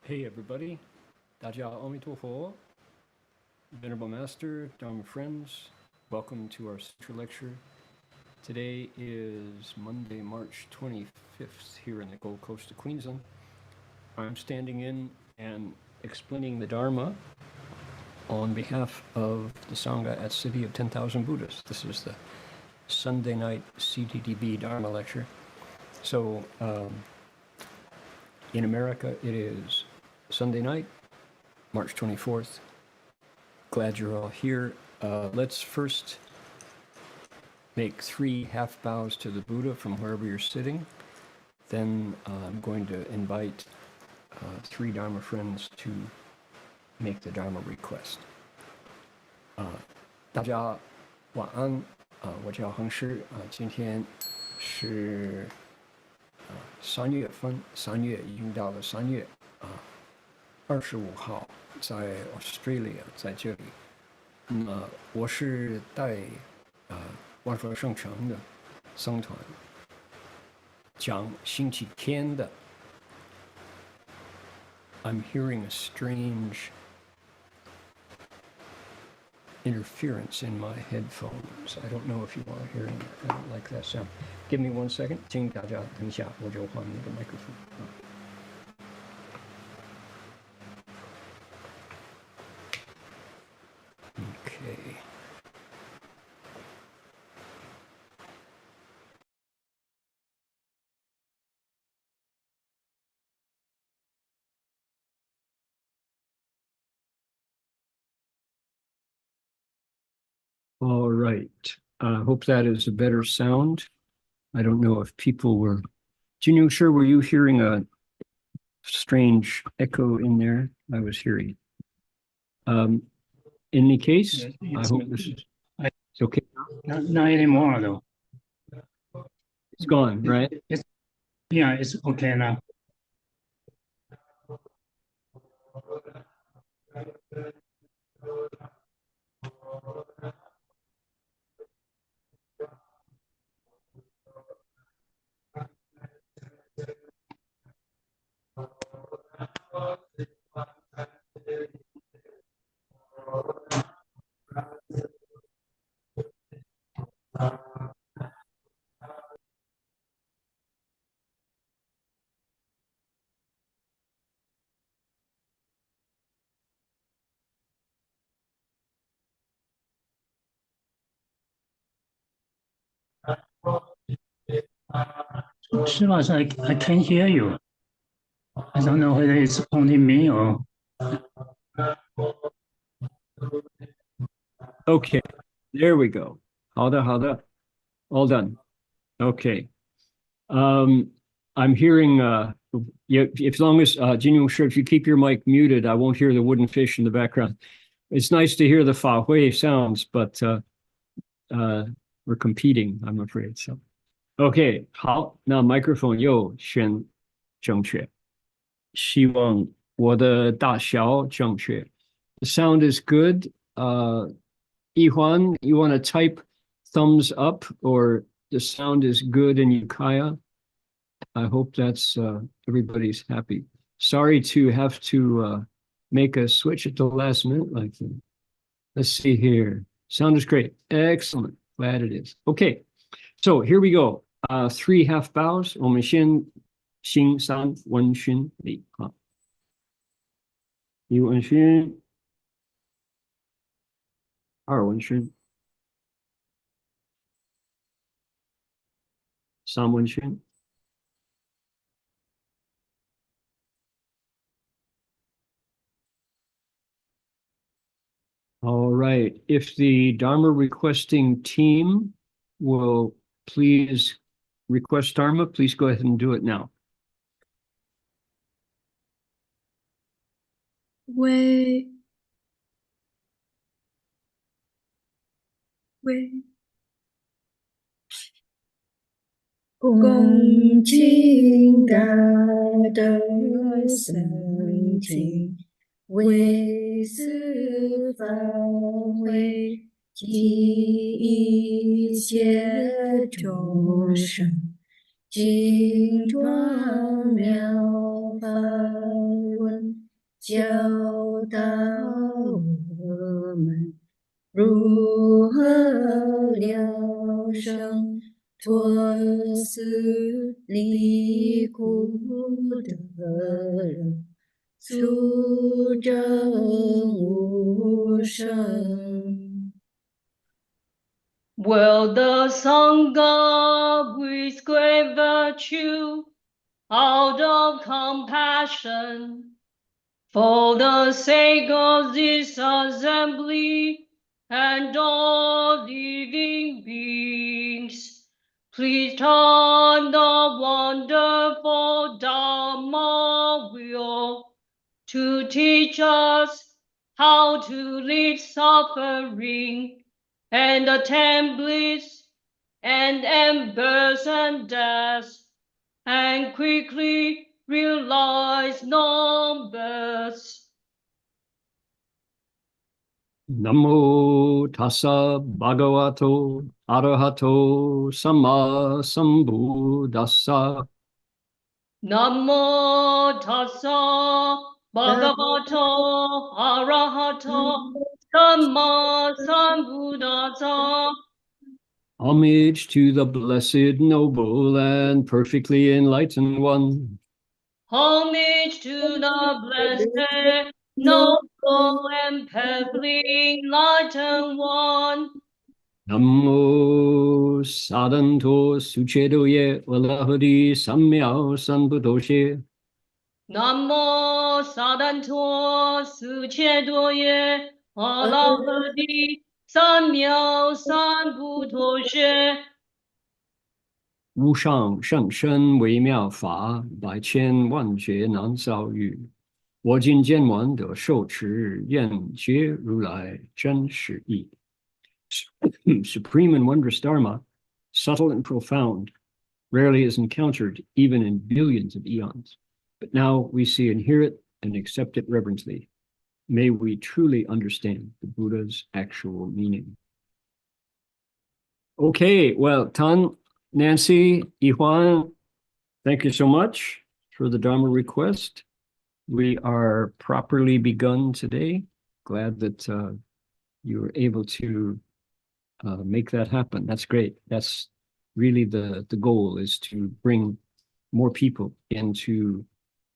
Hey everybody, 大家阿弥陀佛, Venerable Master, Dharma friends, welcome to our Sutra lecture. Today is Monday, March 25th here in the Gold Coast of Queensland. I'm standing in and explaining the Dharma on behalf of the Sangha at City of 10,000 Buddhas. This is the Sunday night CTTB Dharma lecture. So in America it is Sunday night, March 24th. Glad you're all here. Let's first make 3 half bows to the Buddha from wherever you're sitting. Then I'm going to invite 3 Dharma friends to make the Dharma request. 大家晚安，我叫恒实，今天是3月份，3月已经到了3月25号，在 Australia， 在这里。那么我是带万佛圣城的僧团讲星期天的。I'm hearing a strange interference in my headphones. I don't know if you are hearing it. I don't like that sound. Give me 1 second. 请大家等一下，我就换那个麦克风。Okay. All right. I hope that is a better sound. I don't know if people were... Heng Sure, were you hearing a strange echo in there? I was hearing. In any case, I hope this is it's okay. Not anymore, though. It's gone, right? It's okay now. I can't hear you. I don't know whether it's only me or... Okay, there we go. 好的，好的. All done. Okay. I'm hearing, as long as, Heng Sure, if you keep your mic muted, I won't hear the wooden fish in the background. It's nice to hear the Fa Hui sounds, but we're competing, I'm afraid. So, okay, 好，那 microphone 又选正确，希望我的大小正确。The sound is good. Yihuan, you want to type thumbs up or the sound is good in Ukiah? I hope that's everybody's happy. Sorry to have to make a switch at the last minute like that. Let's see here. Sound is great. Excellent. Glad it is. Okay, so here we go. 3 half bows. 我们先行3问讯礼。1问讯，2问讯，3问讯。All right. If the Dharma requesting team will please request Dharma, please go ahead and do it now. 恭敬大德圣经，为十方为济一切众生，精庄妙法论，教导我们如何了生脱死离苦得乐，速证无生。Will the Sangha with great virtue, out of compassion, for the sake of this assembly and all living beings, please turn the wonderful Dharma wheel to teach us how to leave suffering and attain bliss and birth and death, and quickly realize non-birth. Namo tassa bhagavato arahato samma sambuddhassa. Namo tassa bhagavato arahato samma sambuddhassa. Homage to the blessed, noble, and perfectly enlightened one. Homage to the blessed, noble, and perfectly enlightened one. Namo sadanto suchedoye valahadi samyao sanbudoshe. Namo sadanto suchedoye alahadi samyao sanbudoshe. 无上甚深微妙法，百千万劫难遭遇。我今见闻得受持，愿解如来真实义。Supreme and wondrous Dharma, subtle and profound, rarely is encountered even in billions of eons. But now we see and hear it and accept it reverently. May we truly understand the Buddha's actual meaning. Okay, well, Tan, Nancy, Ihuan, thank you so much for the Dharma request. We are properly begun today. Glad that you were able to make that happen. That's great. That's really the goal, is to bring more people into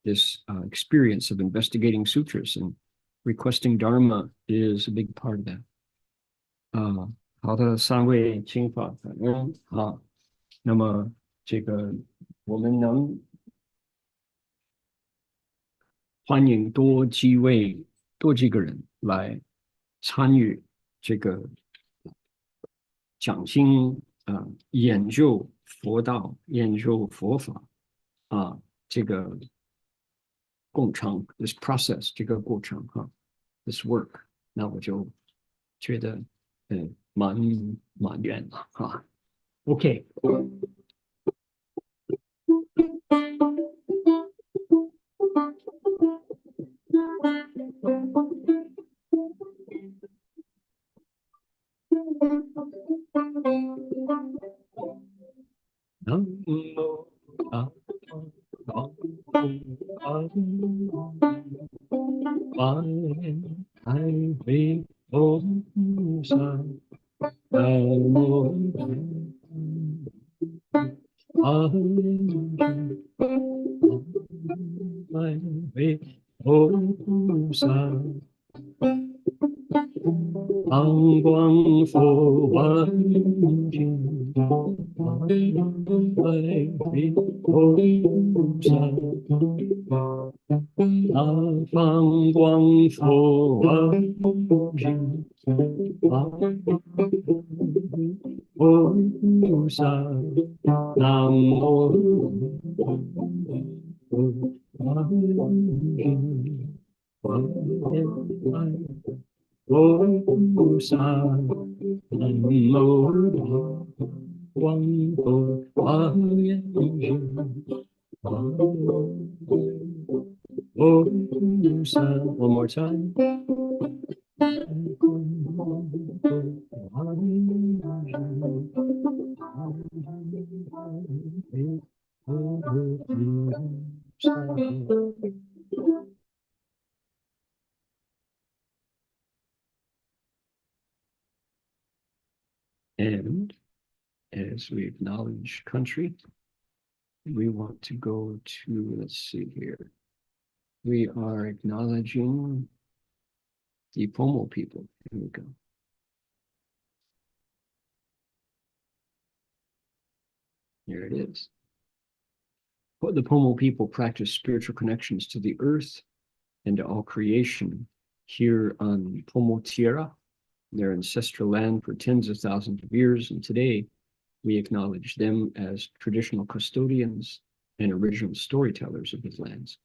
this experience of investigating sutras, and requesting Dharma is a big part of that. 好的，三位请法感恩。好，那么这个我们能欢迎多几个人来参与这个讲经研究佛道、研究佛法这个共程 this process 这个过程this work， 那我就觉得满愿了OK。南无阿弥太微菩萨，南无阿弥太微菩萨。光光佛王经，太微菩萨，大方光佛王经，太微菩萨，南无阿弥菩萨，南无光佛华严经，菩萨。One more time. 菩萨。And as we acknowledge country, we want to go to, let's see here. We are acknowledging the Pomo people. Here we go. Here it is. The Pomo people practice spiritual connections to the earth and to all creation here on Pomo Tierra, their ancestral land for tens of thousands of years. And today, we acknowledge them as traditional custodians and original storytellers of these lands.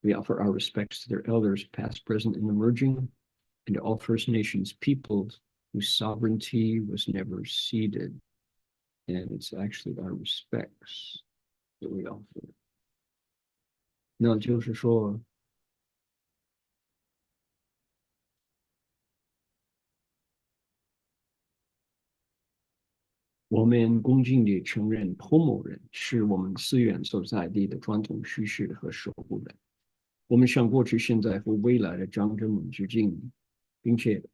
We offer our respects to their elders, past, present, and emerging, and to all First Nations peoples whose sovereignty was never ceded. And it's actually our respects that we offer. 那就是说，我们恭敬地承认 Pomo 人是我们寺院所在地的传统叙事和守护人。我们向过去、现在和未来的长者们致敬，并且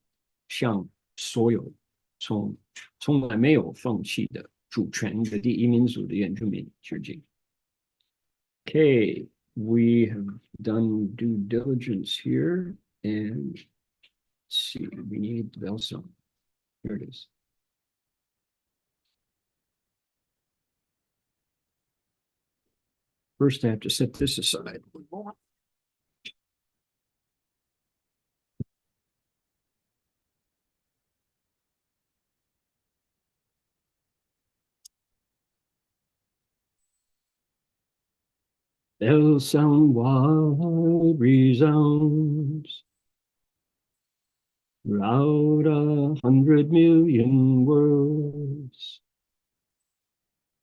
向所有从来没有放弃的主权的第一民族的原住民致敬。Okay, we have done due diligence here, and let's see, we need the bell song. Here it is. First, I have to set this aside. Bell sound wide resounds throughout 100 million worlds.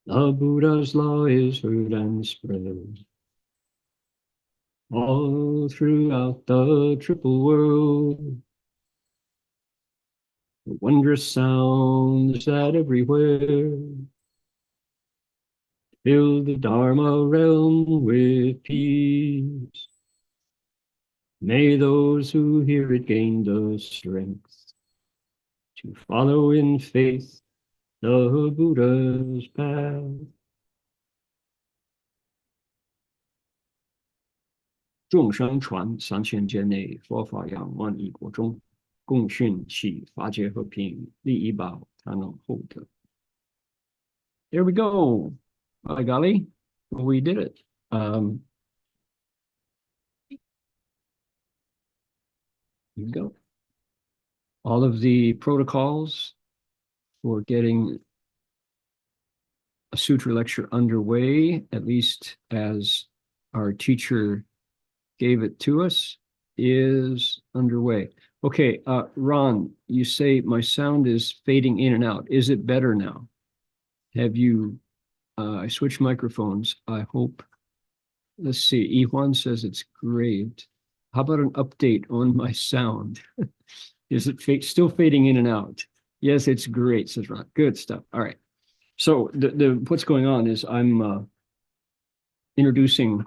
The Buddha's law is heard and spread all throughout the triple world. The wondrous sounds that everywhere fill the Dharma realm with peace. May those who hear it gain the strength to follow in faith the Buddha's path. 众生传3000劫内，佛法扬万亿国中，共训其法界和平，利益报他能厚德。There we go. By golly, we did it. Here you go. All of the protocols for getting a sutra lecture underway, at least as our teacher gave it to us, is underway. Okay, Ron, you say my sound is fading in and out. Is it better now? Have you... I switched microphones. I hope. Let's see. Ihuan says it's great. How about an update on my sound? Is it still fading in and out? Yes, it's great, says Ron. Good stuff. All right. So what's going on is I'm introducing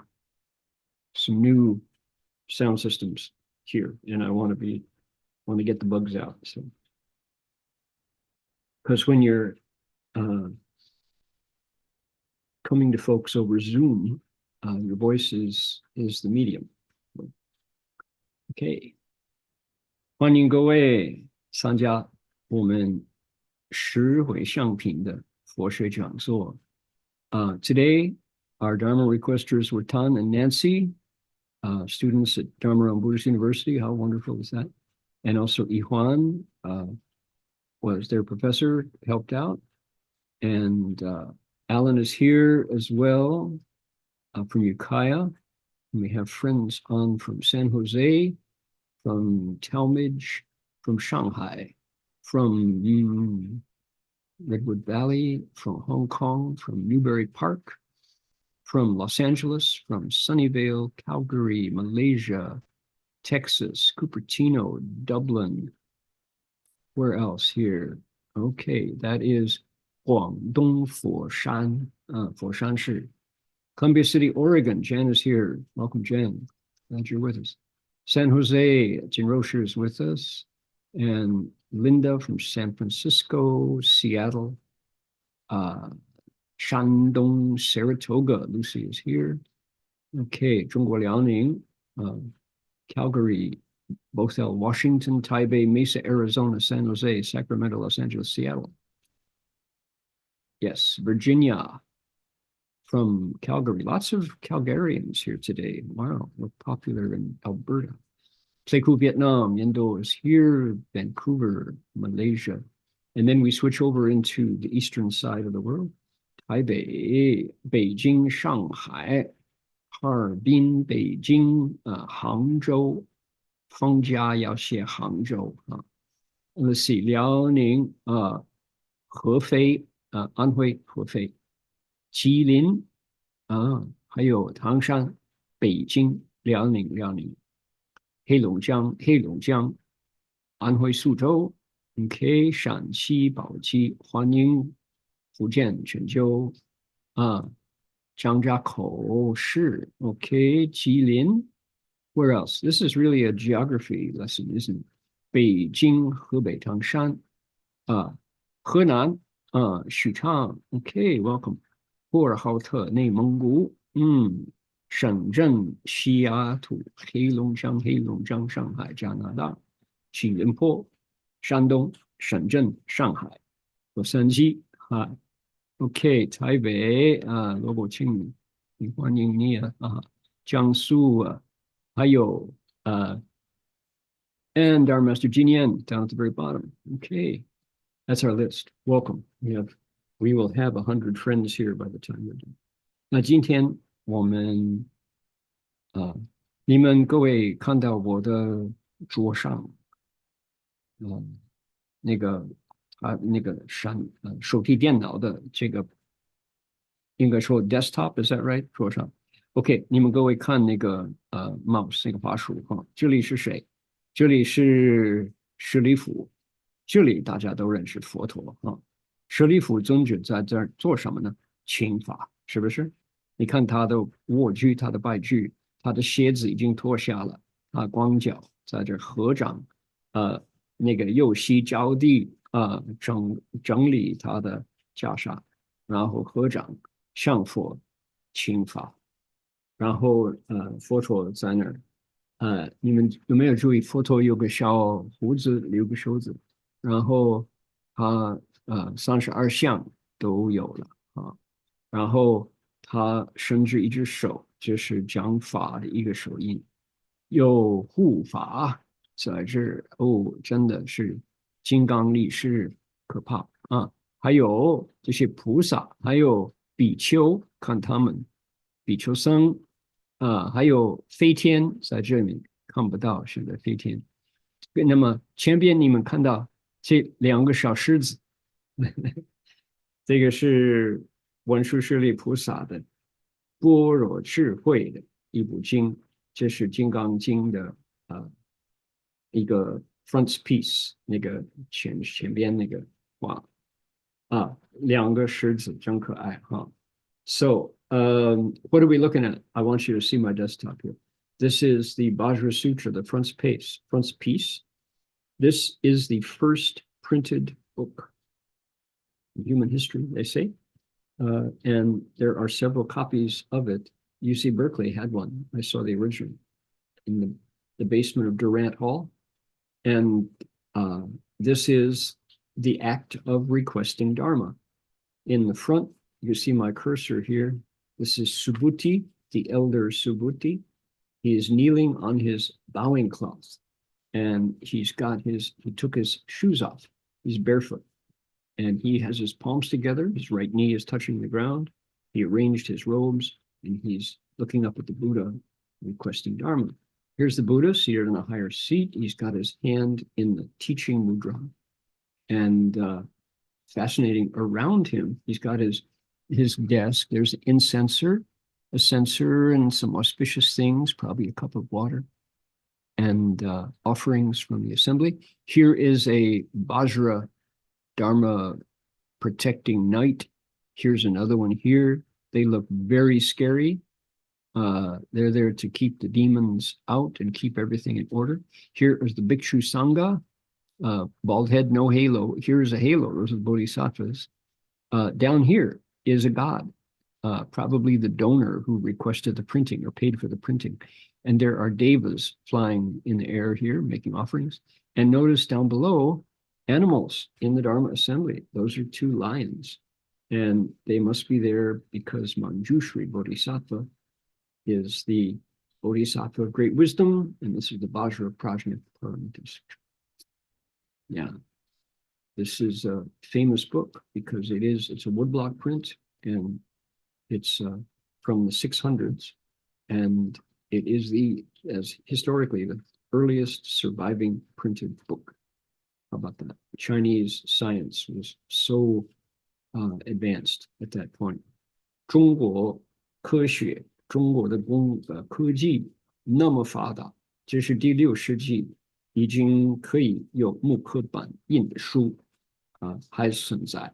some new sound systems here, and I want to get the bugs out. So, because when you're coming to folks over Zoom, your voice is the medium. Okay. 欢迎各位参加我们十回向品的佛学讲座。Today, our Dharma requesters were Tan and Nancy, students at Dharma Buddhist University. How wonderful is that? And also Ihuan was their professor, helped out. And Alan is here as well from Ukiah. And we have friends on from San Jose, from Talmadge, from Shanghai, from Redwood Valley, from Hong Kong, from Newbury Park, from Los Angeles, from Sunnyvale, Calgary, Malaysia, Texas, Cupertino, Dublin. Where else here? Okay, that is Guangdong Foshan, Foshan Shi. Columbia City, Oregon. Jen is here. Welcome, Jen. Glad you're with us. San Jose, Jin Rocher is with us, and Linda from San Francisco, Seattle, Shandong, Saratoga, Lucy is here. Okay, 中国辽宁, Calgary, Bothell, Washington, Taipei, Mesa, Arizona, San Jose, Sacramento, Los Angeles, Seattle. Yes, Virginia from Calgary. Lots of Calgarians here today. Wow, we're popular in Alberta. Pleiku, Vietnam, Yendo is here, Vancouver, Malaysia. And then we switch over into the eastern side of the world. Taipei, Beijing, Shanghai, Harbin, Beijing, Hangzhou, Fengjia 要写 Hangzhou. Let's see, 辽宁, 合肥, 安徽合肥, 吉林, 还有唐山, 北京, 辽宁, 黑龙江, 安徽宿州, OK, 陕西宝鸡, 华宁, 福建泉州, 张家口市, OK, 吉林. Where else? This is really a geography lesson, isn't it? 北京, 河北唐山, 河南, 许昌, OK, welcome. 呼和浩特, 内蒙古, 深圳, 西雅图, 黑龙江, 上海, 加拿大, 吉隆坡, 山东, 深圳, 上海, 洛杉矶, OK, 台北, 罗国庆, 欢迎你啊, 江苏, 还有, and our Master Jinian down at the very bottom. Okay, that's our list. Welcome. We will have 100 friends here by the time we're done. 那今天我们你们各位看到我的桌上那个手提电脑的这个应该说 desktop, is that right? 桌上 OK, 你们各位看那个mouse 那个滑鼠这里是谁？这里是舍利弗，这里大家都认识佛陀舍利弗尊者在这儿做什么呢？请法，是不是？你看他的卧具，他的拜具，他的鞋子已经脱下了，他光脚在这合掌，那个右膝着地，整理他的袈裟，然后合掌向佛请法，然后佛陀在那儿，你们有没有注意佛陀有个小胡子，留个袖子，然后他32相都有了然后他伸直一只手，这是讲法的一个手印，有护法在这儿真的是金刚力士，可怕还有这些菩萨，还有比丘，看他们比丘僧还有飞天在这里看不到，现在飞天。那么前边你们看到这2个小狮子这个是文殊师利菩萨的般若智慧的一部经，这是金刚经的一个 frontispiece， 那个前边那个画2个狮子真可爱So what are we looking at? I want you to see my desktop here. This is the Vajra Sutra, the frontispiece. This is the first printed book in human history, they say. And there are several copies of it. UC Berkeley had one. I saw the original in the basement of Durant Hall. And this is the act of requesting Dharma. In the front, you see my cursor here. This is Subhuti, the elder Subhuti. He is kneeling on his bowing cloth. And he took his shoes off. He's barefoot. And he has his palms together. His right knee is touching the ground. He arranged his robes, and he's looking up at the Buddha, requesting Dharma. Here's the Buddha seated on a higher seat. He's got his hand in the teaching mudra. And fascinating, around him, he's got his desk. There's an incenser, a censer, and some auspicious things, probably a cup of water, and offerings from the assembly. Here is a Vajra Dharma protecting knight. Here's another one here. They look very scary. They're there to keep the demons out and keep everything in order. Here is the Bhikshu Sangha, bald head, no halo. Here's a halo, those are the bodhisattvas. Down here is a god, probably the donor who requested the printing or paid for the printing. And there are devas flying in the air here, making offerings. And notice down below, animals in the Dharma assembly. Those are 2 lions. And they must be there because Manjushri Bodhisattva is the Bodhisattva of great wisdom. And this is the Vajra Prajna Paramita Sutra. Yeah. This is a famous book because it's a woodblock print, and it's from the 600s, and it is as historically the earliest surviving printed book. How about that? Chinese science was so advanced at that point. 中国科学，中国的科技那么发达，这是第6世纪已经可以有木刻版印的书还存在。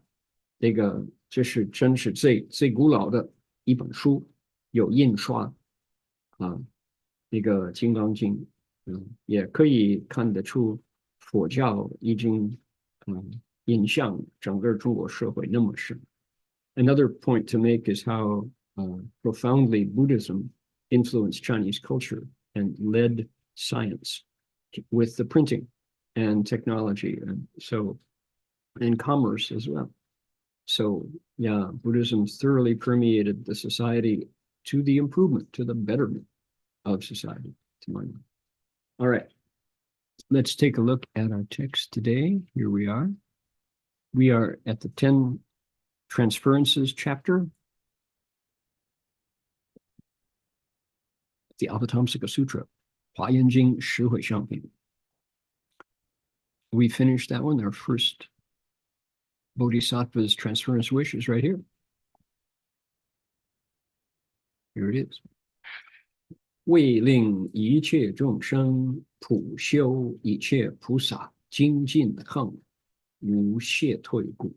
这是真是最古老的一本书，有印刷金刚经，也可以看得出佛教已经影响整个中国社会那么深。Another point to make is how profoundly Buddhism influenced Chinese culture and led science with the printing and technology, and commerce as well. So yeah, Buddhism thoroughly permeated the society to the improvement, to the betterment of society, to my mind. All right, let's take a look at our text today. Here we are. We are at the 10 Transferences chapter, the Avatamsaka Sutra,華嚴經十迴向品. We finished that one, our first Bodhisattva's transference wish is right here. Here it is. 为令一切众生普修一切菩萨精进恒无懈退故.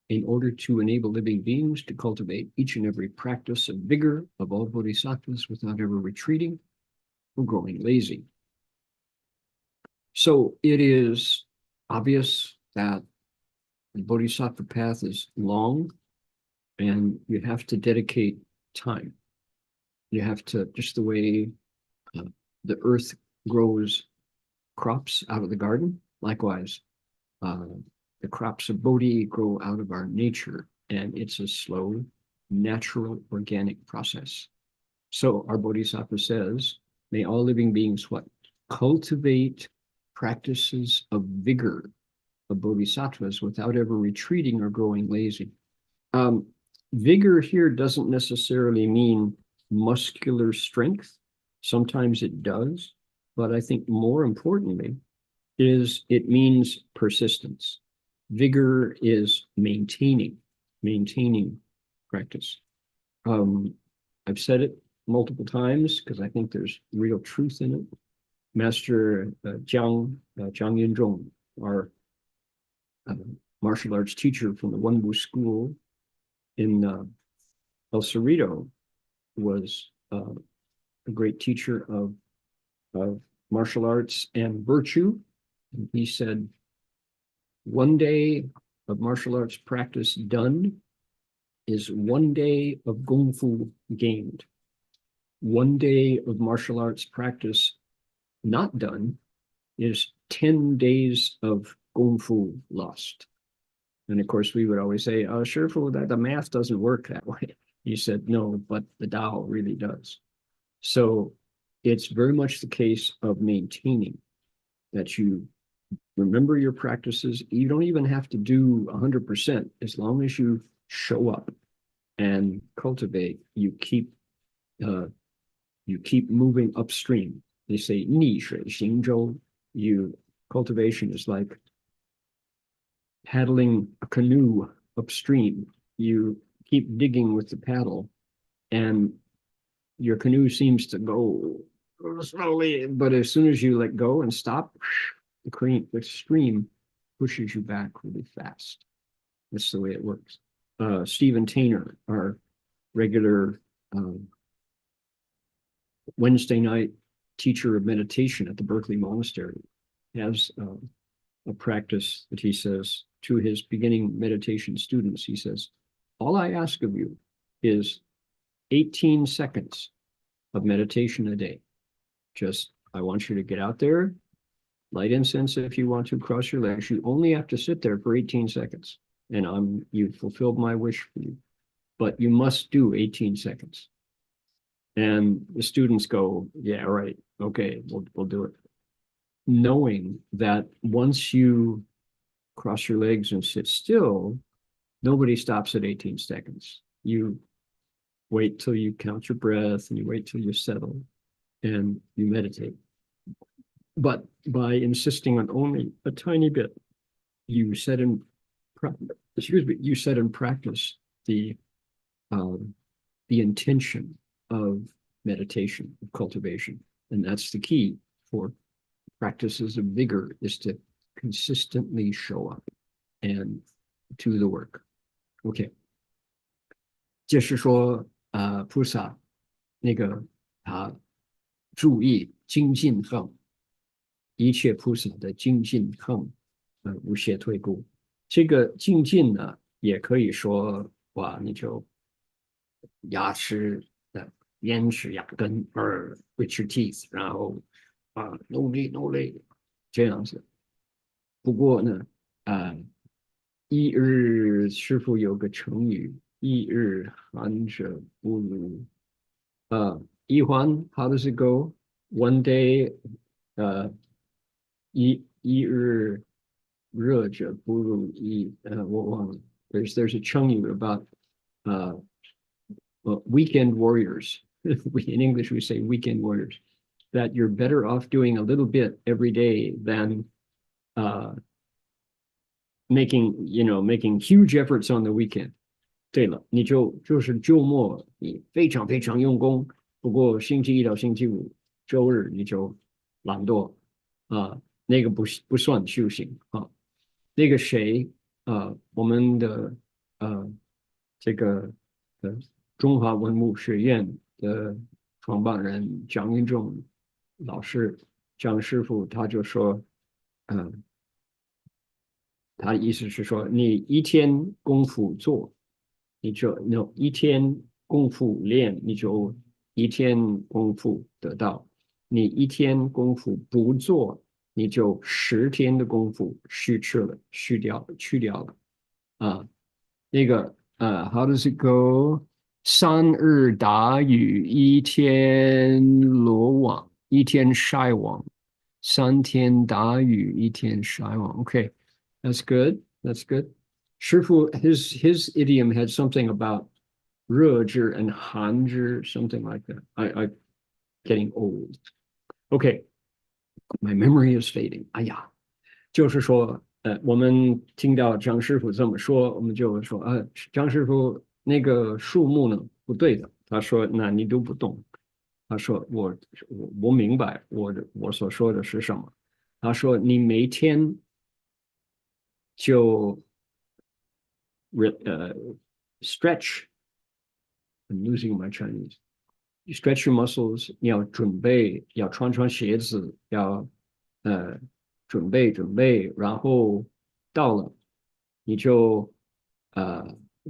In order to enable living beings to cultivate each and every practice of vigor of all bodhisattvas without ever retreating or growing lazy. So it is obvious that the bodhisattva path is long, and you have to dedicate time. You have to, just the way the earth grows crops out of the garden, likewise, the crops of Bodhi grow out of our nature, and it's a slow, natural, organic process. So our Bodhisattva says, may all living beings what? Cultivate practices of vigor of Bodhisattvas without ever retreating or growing lazy. Vigor here doesn't necessarily mean muscular strength. Sometimes it does, but I think more importantly is it means persistence. Vigor is maintaining practice. I've said it multiple times because I think there's real truth in it. Master Jiang Yinzhong, our martial arts teacher from the Wenwu school in El Cerrito, was a great teacher of martial arts and virtue. And he said, one day of martial arts practice done is one day of gongfu gained. One day of martial arts practice not done is 10 days of gongfu lost. And of course, we would always say, oh, sure, that the math doesn't work that way. He said, no, but the Tao really does. So it's very much the case of maintaining, that you remember your practices. You don't even have to do 100%. As long as you show up and cultivate, you keep moving upstream. They say 逆水行舟. Cultivation is like paddling a canoe upstream. You keep digging with the paddle, and your canoe seems to go slowly, but as soon as you let go and stop, the stream pushes you back really fast. That's the way it works. Stephen Tainer, our regular Wednesday night teacher of meditation at the Berkeley Monastery has a practice that he says to his beginning meditation students. He says, all I ask of you is 18 seconds of meditation a day. Just, I want you to get out there, light incense if you want to, cross your legs. You only have to sit there for 18 seconds. And you fulfilled my wish for you. But you must do 18 seconds. And the students go, yeah, right. Okay, we'll do it. Knowing that once you cross your legs and sit still, nobody stops at 18 seconds. You wait till you count your breath and you wait till you settle and you meditate. But by insisting on only a tiny bit, you set in practice the intention of meditation, of cultivation. And that's the key for practices of vigor, is to consistently show up and do the work. OK， 就是说菩萨那个他注意精进横，一切菩萨的精进横，无懈退故。这个精进呢，也可以说哇，你就牙齿牙齿牙根with your teeth， 然后努力这样子。不过呢，一日师父有个成语，一日寒者不如一环 how does it go? One day 一日热者不如我忘了。There's a 成语 about weekend warriors. In English we say weekend warriors, that you're better off doing a little bit every day than making huge efforts on the weekend. 对了，你就是周末你非常非常用功，不过星期一到星期五周日你就懒惰那个不算修行那个谁我们的这个中华文物学院的创办人蒋云仲老师蒋师傅他就说他的意思是说，你一天功夫做，你就一天功夫练，你就一天功夫得到；你一天功夫不做，你就10天的功夫去掉了那个how does it go？ 3日打鱼1天罗网，1天晒网，3天打鱼1天晒网。OK。That's good. That's good. 师父 his idiom had something about 热之 and 寒之 something like that. I'm getting old. Okay, my memory is fading. 哎呀，就是说，我们听到张师傅这么说，我们就说，张师傅那个数目呢不对的。他说，那你都不懂。他说，我明白我所说的是什么。他说，你每天就stretch. I'm losing my Chinese. You stretch your muscles. 你要准备，要穿鞋子，要准备，然后到了，你就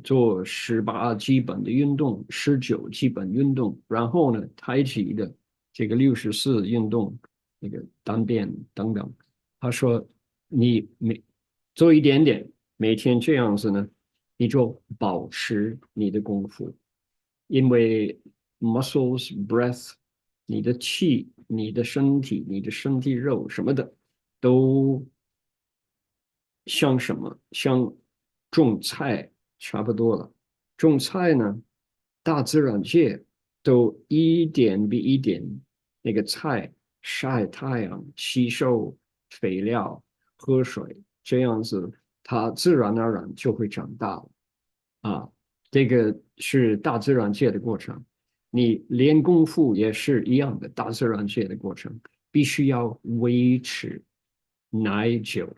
做18基本的运动，19基本运动，然后呢，太极的这个64运动，那个单边等等。他说你做一点点，每天这样子呢，你就保持你的功夫，因为 muscles, breath， 你的气、你的身体肉什么的，都像什么？像种菜差不多了。种菜呢，大自然界都一点比一点，那个菜晒太阳、吸收肥料、喝水。这样子，它自然而然就会长大了这个是大自然界的过程。你练功夫也是一样的，大自然界的过程，必须要维持耐久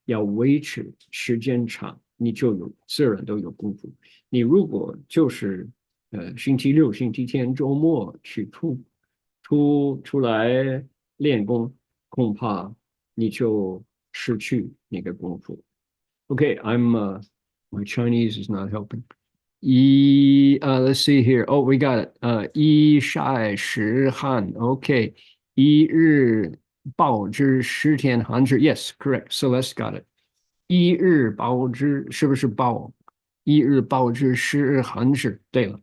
要维持时间长，你就自然都有功夫。你如果就是星期六、星期天、周末去出来练功，恐怕你就失去那个功夫。Okay, my Chinese is not helping. Let's see here. Oh, we got it. 一晒十汗. Okay. 一日报之，十天寒之. Yes, correct. Celeste got it. 一日报之，是不是报？一日报之，十日寒之。对了。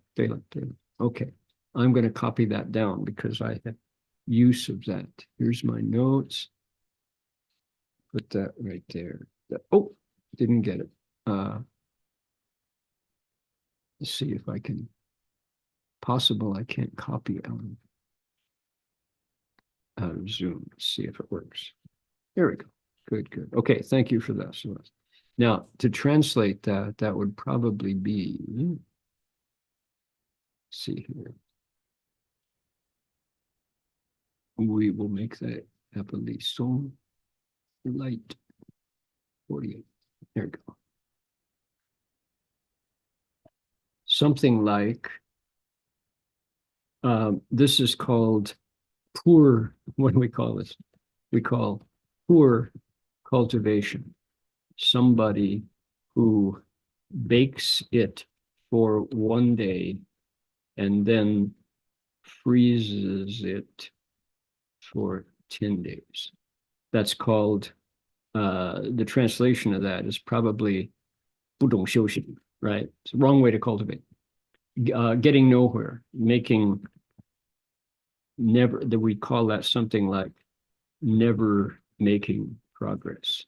Okay. I'm going to copy that down because I have use of that. Here's my notes. Put that right there. Oh, didn't get it. Let's see if I can. Possible I can't copy out of Zoom. Let's see if it works. There we go. Good. Okay, thank you for that, Celeste. Now, to translate that, that would probably be, let's see here. We will make that appellation light 48. There we go. Something like, this is called poor, what do we call this? We call poor cultivation. Somebody who bakes it for one day and then freezes it for 10 days. That's called, the translation of that is probably 不懂修行, right? It's the wrong way to cultivate. Getting nowhere, making never, that we call that something like never making progress.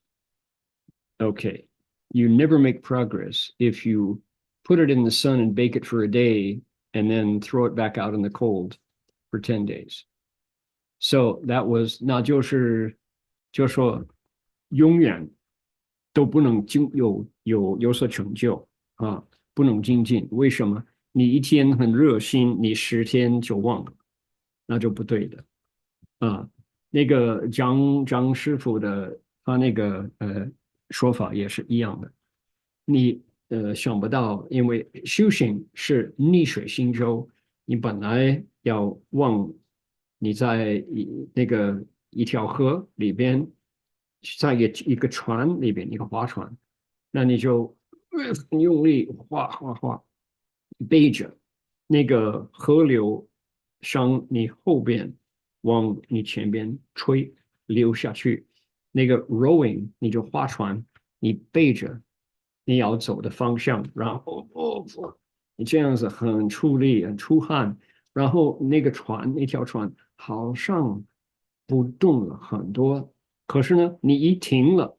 Okay, you never make progress if you put it in the sun and bake it for a day and then throw it back out in the cold for 10 days. So that was, 那就是说永远都不能有所成就啊，不能精进。为什么？你一天很热心，你10天就忘了，那就不对的啊。那个张师傅的他那个说法也是一样的。你想不到，因为修行是逆水行舟，你本来要往你在一条河里边，在一个船里边，一个划船，那你就用力划，背着那个河流向你后边往你前边吹流下去，那个 rowing 你就划船，你背着你要走的方向，然后你这样子很出力很出汗，然后那条船好像不动了很多，可是呢你一停了，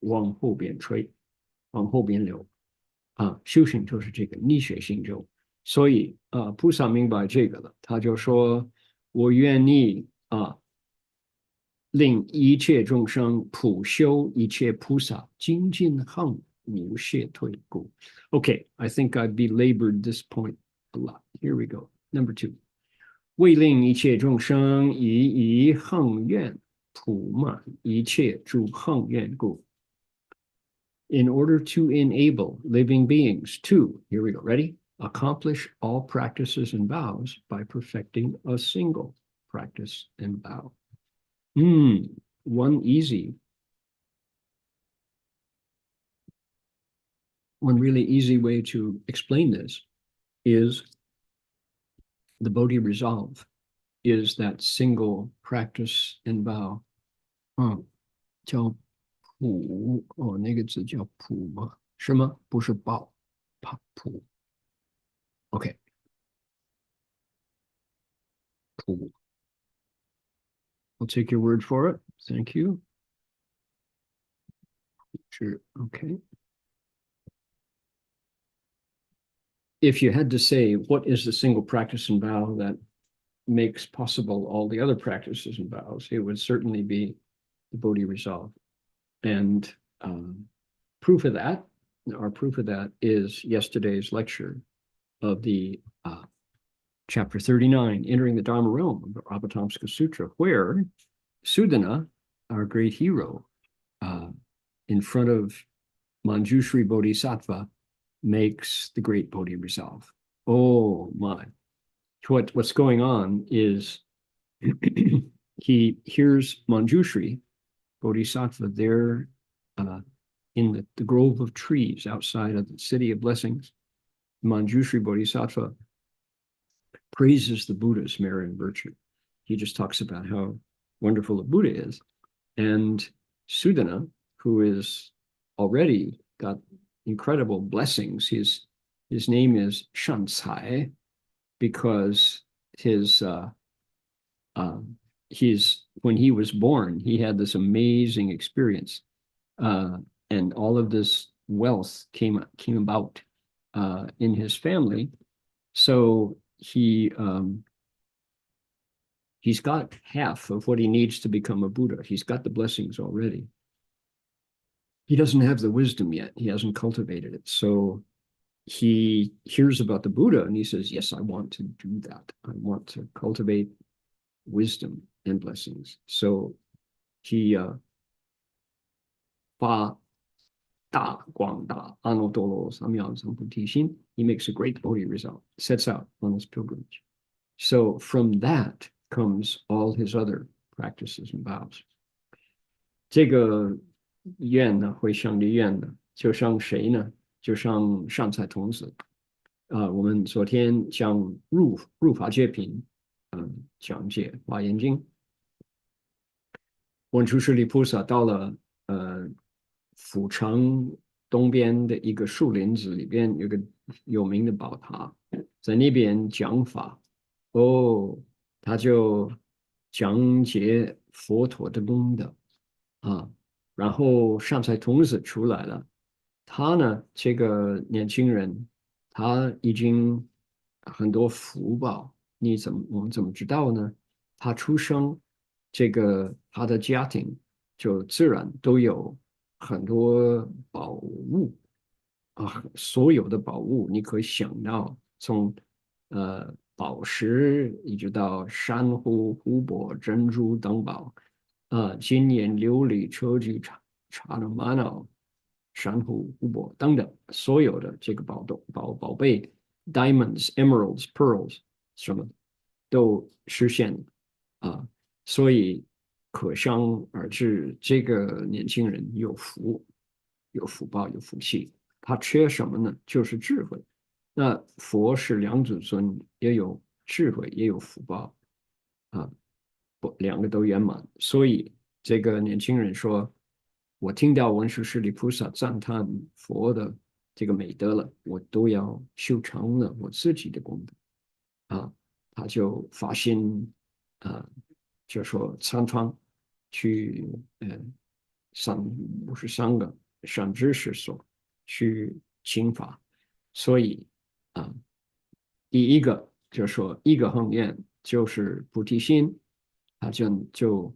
往后边吹，往后边流啊，修行就是这个逆水行舟。所以菩萨明白这个了，他就说我愿意令一切众生普修一切菩萨精进恒无懈退故。Okay, I think I belabored this point a lot. Here we go. Number 2. 为令一切众生以恒愿普满一切诸恒愿故。In order to enable living beings to, here we go, ready? Accomplish all practices and vows by perfecting a single practice and vow. One really easy way to explain this is the Bodhi resolve is that single practice and vow. 叫普那个字叫普吗？是吗？不是报，普。Okay. 普。I'll take your word for it. Thank you. Sure. Okay. If you had to say what is the single practice and vow that makes possible all the other practices and vows, it would certainly be the Bodhi resolve. And proof of that, our proof of that is yesterday's lecture of the chapter 39, Entering the Dharma Realm of the Avatamsaka Sutra, where Sudana, our great hero, in front of Manjushri Bodhisattva, makes the great Bodhi resolve. Oh my. What's going on is he hears Manjushri Bodhisattva there in the grove of trees outside of the city of blessings. Manjushri Bodhisattva praises the Buddha's merit and virtue. He just talks about how wonderful the Buddha is. And Sudana, who is already got incredible blessings, his name is Shancai, because when he was born, he had this amazing experience, and all of this wealth came about in his family. So he's got half of what he needs to become a Buddha. He's got the blessings already. He doesn't have the wisdom yet. He hasn't cultivated it. So he hears about the Buddha and he says, yes, I want to do that. I want to cultivate wisdom and blessings. So he he makes a great Bodhi result, sets out on his pilgrimage. So from that comes all his other practices and vows. 这个愿呢，会像离愿的，就像谁呢？就像上菜童子。我们昨天讲入法界品，讲解华严经。文殊师利菩萨到了府城东边的一个树林子里边，有个有名的宝塔，在那边讲法。他就讲解佛陀的功德然后上菜童子出来了，他呢，这个年轻人，他已经很多福报，我们怎么知道呢？他出生，他的家庭就自然都有很多宝物所有的宝物你可以想到，从宝石一直到珊瑚、湖泊、珍珠等宝金银、琉璃、车具、茶的玛瑙、珊瑚、湖泊等等，所有的这个宝贝 ，diamonds、emeralds、pearls 什么都实现所以可想而知，这个年轻人有福报、有福气。他缺什么呢？就是智慧。那佛是两祖尊，也有智慧，也有福报两个都圆满。所以这个年轻人说：“我听到文殊师利菩萨赞叹佛的这个美德了，我都要修成了我自己的功德他就发心就说参访去53个善知识所去请法。所以第一个就是说一个恒愿就是菩提心，他就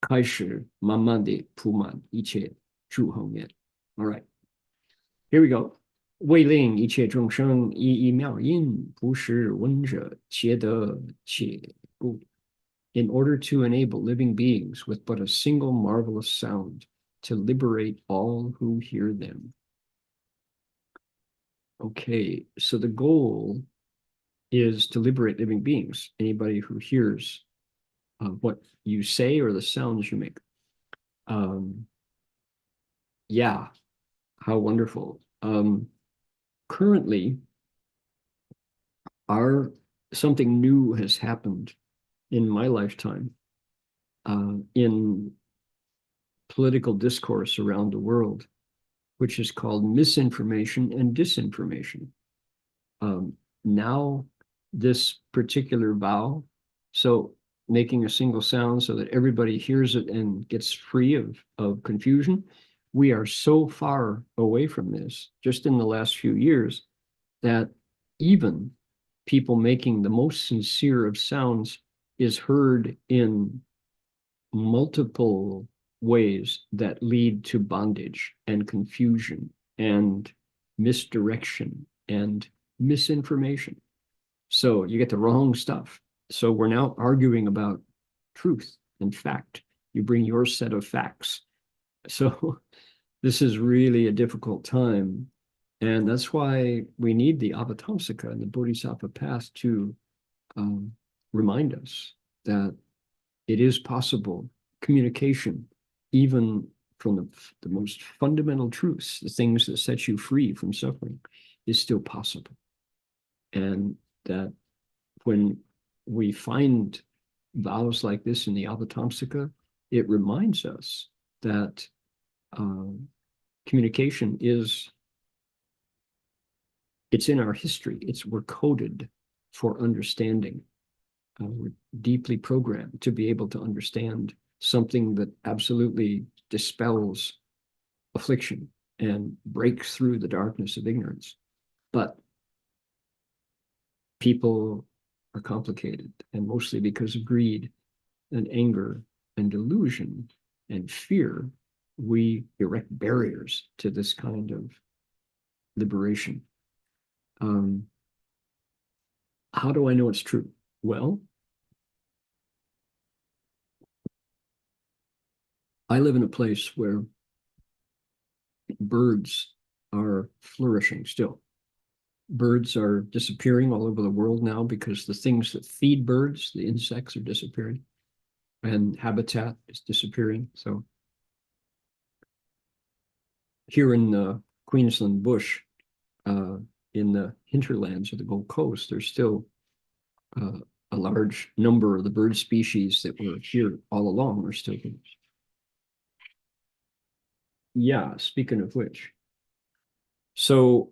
开始慢慢地铺满一切诸恒愿。All right, here we go. 为令一切众生一一妙音，不识闻者，皆得且故。In order to enable living beings with but a single marvelous sound to liberate all who hear them. Okay, so the goal is to liberate living beings, anybody who hears what you say or the sounds you make. Yeah, how wonderful. Currently, something new has happened in my lifetime in political discourse around the world, which is called misinformation and disinformation. Now, this particular vow, so making a single sound so that everybody hears it and gets free of confusion, we are so far away from this, just in the last few years, that even people making the most sincere of sounds is heard in multiple ways that lead to bondage and confusion and misdirection and misinformation. So you get the wrong stuff. So we're now arguing about truth and fact. You bring your set of facts. So this is really a difficult time And that's why we need the Avatamsaka and the Bodhisattva path to remind us that it is possible communication, even from the most fundamental truths, the things that set you free from suffering, is still possible. And that when we find vows like this in the Avatamsaka, it reminds us that communication it's in our history. We're coded for understanding. We're deeply programmed to be able to understand something that absolutely dispels affliction and breaks through the darkness of ignorance. But people are complicated, and mostly because of greed and anger and delusion and fear, we erect barriers to this kind of liberation. How do I know it's true? Well, I live in a place where birds are flourishing still. Birds are disappearing all over the world now because the things that feed birds, the insects, are disappearing, and habitat is disappearing. So here in the Queensland bush, in the hinterlands of the Gold Coast, there's still a large number of the bird species that were here all along are still here. Yeah, speaking of which. So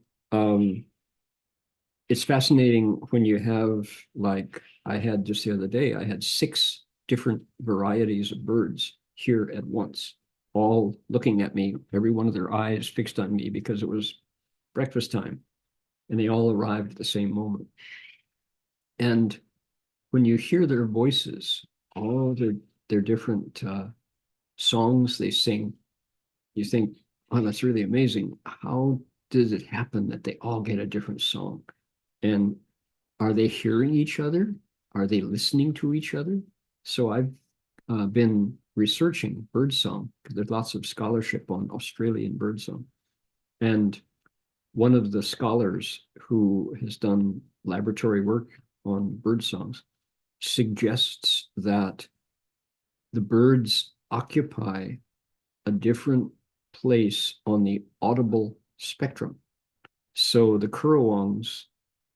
it's fascinating when you have, like I had just the other day, I had 6 different varieties of birds here at once, all looking at me, every one of their eyes fixed on me because it was breakfast time, and they all arrived at the same moment. And when you hear their voices, all their different songs they sing, you think, oh, that's really amazing. How does it happen that they all get a different song? And are they hearing each other? Are they listening to each other? So I've been researching birdsong, because there's lots of scholarship on Australian birdsong. And one of the scholars who has done laboratory work on bird songs suggests that the birds occupy a different place on the audible spectrum. So the currawongs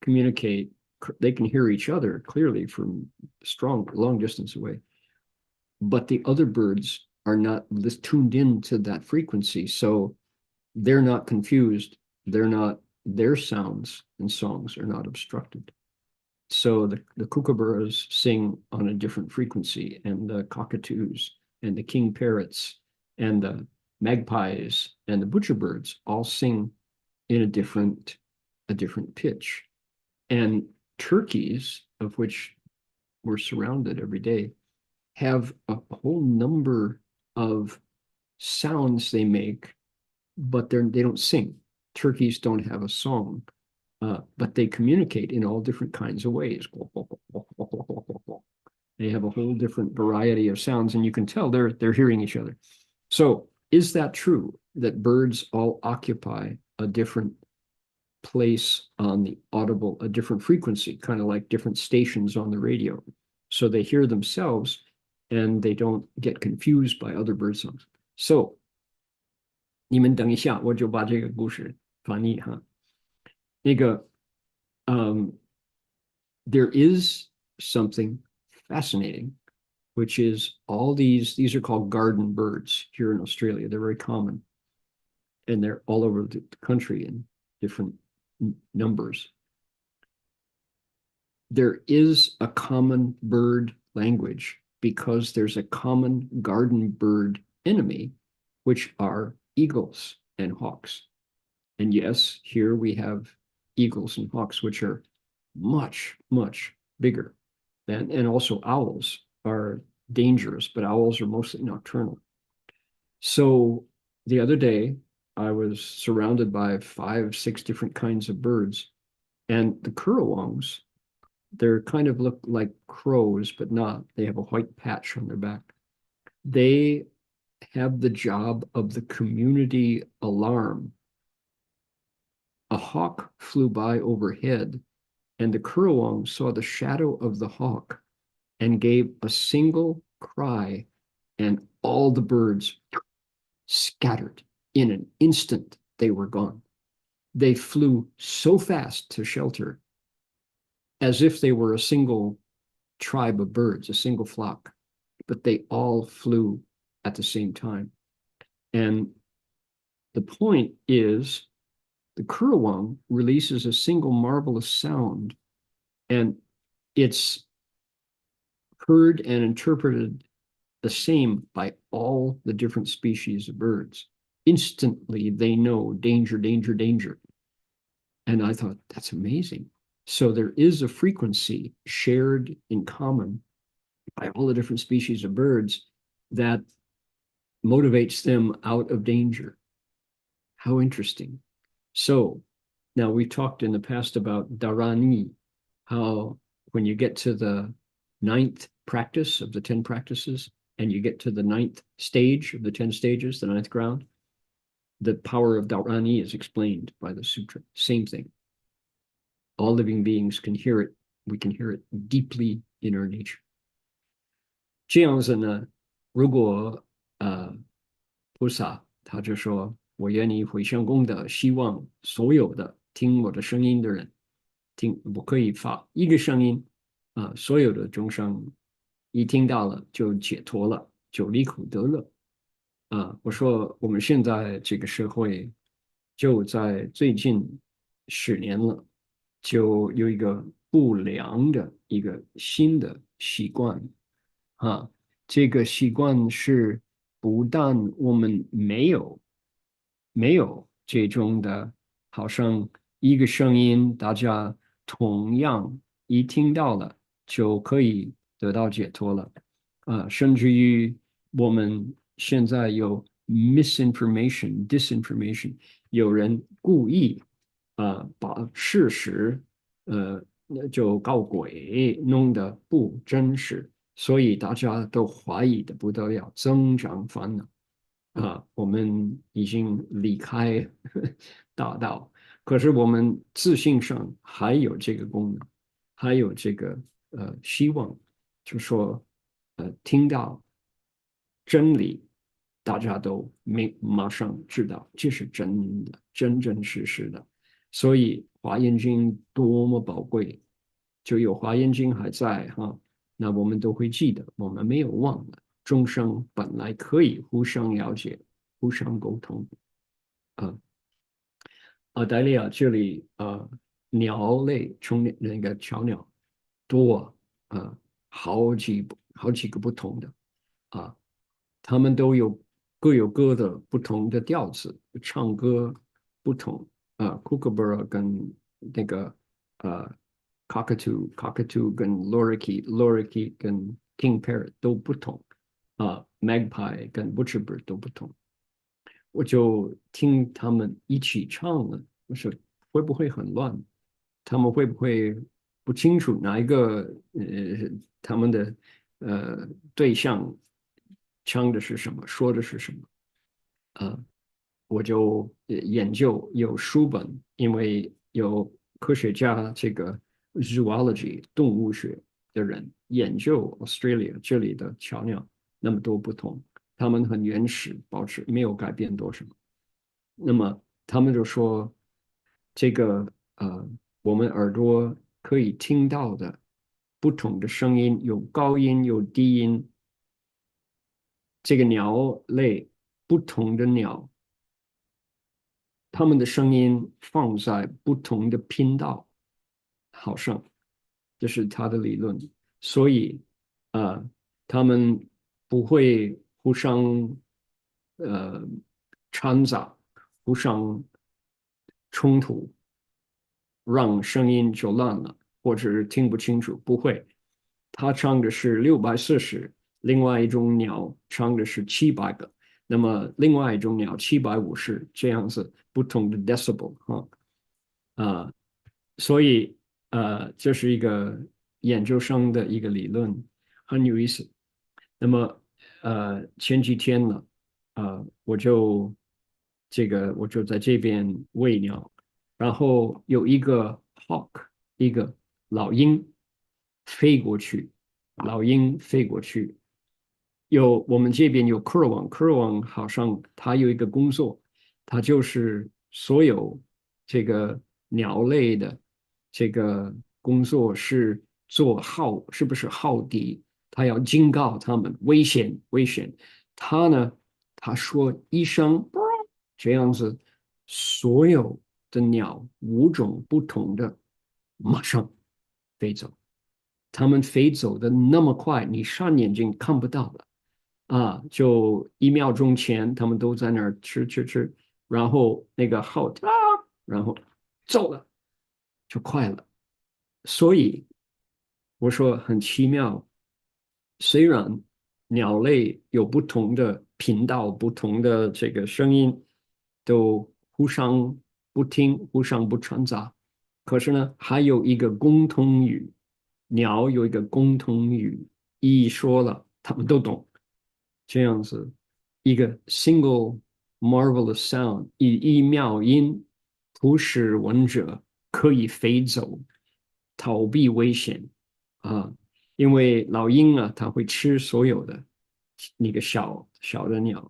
communicate, they can hear each other clearly from long distance away, but the other birds are not tuned in to that frequency, so they're not confused. Their sounds and songs are not obstructed. So the kookaburras sing on a different frequency, and the cockatoos and the king parrots and the magpies and the butcherbirds all sing in a different pitch. And turkeys, of which we're surrounded every day, have a whole number of sounds they make, but they don't sing. Turkeys don't have a song, but they communicate in all different kinds of ways. They have a whole different variety of sounds, and you can tell they're hearing each other. So is that true, that birds all occupy a different place on the audible, a different frequency, kind of like different stations on the radio? So they hear themselves and they don't get confused by other bird songs. So 你们等一下，我就把这个故事翻译哈。那个there is something fascinating, which is all these are called garden birds here in Australia. They're very common, and they're all over the country in different numbers. There is a common bird language because there's a common garden bird enemy, which are eagles and hawks. And yes, here we have eagles and hawks, which are much, much bigger than, and also owls are dangerous, but owls are mostly nocturnal. So the other day, I was surrounded by 5, 6 different kinds of birds, and the currawongs, they're kind of look like crows, but not. They have a white patch on their back. They have the job of the community alarm a hawk flew by overhead, and the Currawong saw the shadow of the hawk and gave a single cry, and all the birds scattered. In an instant, they were gone. They flew so fast to shelter, as if they were a single tribe of birds, a single flock, but they all flew at the same time. And the point is, the Currawong releases a single marvelous sound, and it's heard and interpreted the same by all the different species of birds. Instantly, they know danger, danger, danger. And I thought, that's amazing. So there is a frequency shared in common by all the different species of birds that motivates them out of danger. How interesting. So now we talked in the past about dharani, how when you get to the 9th practice of the 10 practices, and you get to the 9th stage of the 10 stages, the 9th ground, the power of dharani is explained by the sutra. Same thing. All living beings can hear it. We can hear it deeply in our nature. 这样子呢，如果菩萨他就说，我愿意回向功德，希望所有的听我的声音的人，我可以发一个声音所有的众生一听到了就解脱了，就离苦得乐。我说我们现在这个社会就在最近10年了，就有一个不良的一个新的习惯这个习惯是不但我们没有这种的，好像一个声音大家同样一听到了就可以得到解脱了甚至于我们现在有 misinformation, disinformation， 有人故意把事实就搞鬼，弄得不真实，所以大家都怀疑的不得了，增长烦恼我们已经离开大道，可是我们自信上还有这个功能，还有这个希望，就说听到真理，大家都马上知道这是真的，真真实实的。所以华严经多么宝贵，就有华严经还在那我们都会记得，我们没有忘了。众生本来可以互相了解、互相沟通。澳大利亚这里鸟类从那个小鸟多好几个不同的他们都各有各的不同的调子，唱歌不同kookaburra 跟那个cockatoo 跟 lorikeet 跟 king parrot 都不同magpie 跟 butcherbird 都不同。我就听他们一起唱了，我说会不会很乱？他们会不会不清楚哪一个他们的对象唱的是什么，说的是什么我就研究有书本，因为有科学家这个 zoology 动物学的人研究 Australia 这里的小鸟那么多不同，他们很原始，保持没有改变多少。那么他们就说这个我们耳朵可以听到的不同的声音，有高音有低音，这个鸟类不同的鸟他们的声音放在不同的频道，好像这是他的理论，所以他们不会互相掺杂，互相冲突，让声音就乱了，或者是听不清楚，不会。他唱的是640，另外一种鸟唱的是700个。那么另外一种鸟750这样子不同的 decibel 所以这是一个研究生的一个理论，很有意思。那么前几天呢我就在这边喂鸟，然后有一个 hawk， 一个老鹰飞过去，老鹰飞过去。我们这边有科尔王，科尔王好像他有一个工作，他就是所有这个鸟类的这个工作是做是不是浩敌？他要警告他们危险危险。他呢，他说一声这样子，所有的鸟5种不同的马上飞走，他们飞走的那么快，你上眼睛看不到了。啊，就1秒钟前，他们都在那儿吃，然后那个号啊，然后走了，就快了。所以我说很奇妙，虽然鸟类有不同的频道、不同的这个声音，都互相不听、互相不传杂，可是呢，还有一个共通语，鸟有一个共通语，一说了，他们都懂。这样子一个 single marvelous sound， 一妙音，普使闻者可以飞走，逃避危险啊！因为老鹰啊，它会吃所有的那个小的鸟，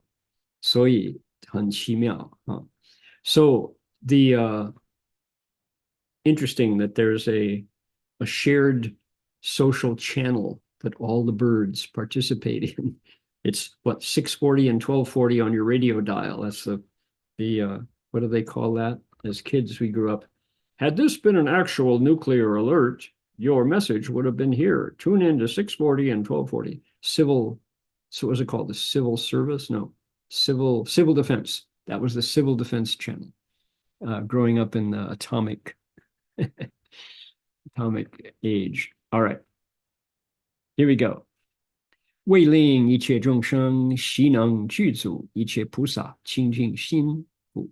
所以很奇妙啊。So the interesting that there's a shared social channel that all the birds participate in. It's what 640 and 1240 on your radio dial. That's the what do they call that? As kids, we grew up. Had this been an actual nuclear alert, your message would have been here. Tune in to 640 and 1240. So what was it called? The civil service? No, civil defense. That was the civil defense channel. Growing up in the atomic age. All right, here we go. 为令一切众生悉能具足一切菩萨清净心故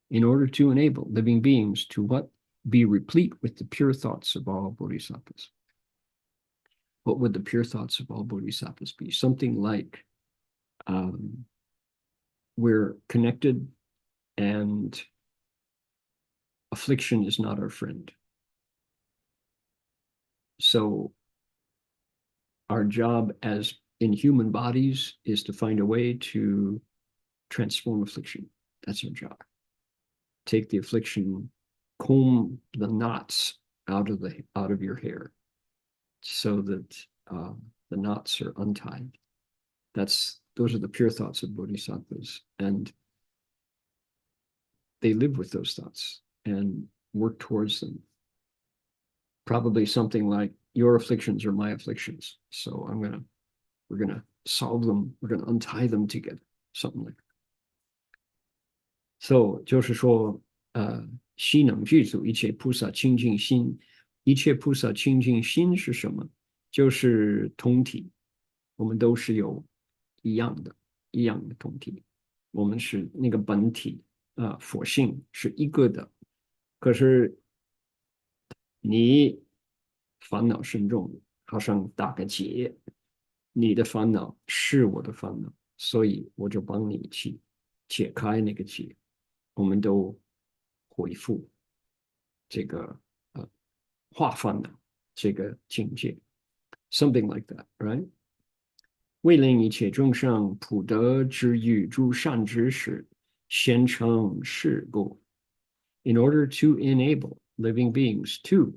in order to enable living beings to what? Be replete with the pure thoughts of all bodhisattvas. What would the pure thoughts of all bodhisattvas be? Something like we're connected and affliction is not our friend. So our job as in human bodies is to find a way to transform affliction. That's our job. Take the affliction, comb the knots out of your hair so that the knots are untied. Those are the pure thoughts of bodhisattvas, and they live with those thoughts and work towards them. Probably something like, your afflictions are my afflictions. So we're gonna solve them. We're gonna untie them together. Something like that. So 就是说，悉能具足一切菩萨清净心。一切菩萨清净心是什么？就是同体。我们都是有一样的同体。我们是那个本体佛性是一个的。可是你烦恼深重，好像打个结，你的烦恼是我的烦恼，所以我就帮你去解开那个结，我们都恢复这个化烦恼这个境界 ，something like that, right? 为令一切众生普得之欲诸善知识，先成事故 ，in order to enable living beings to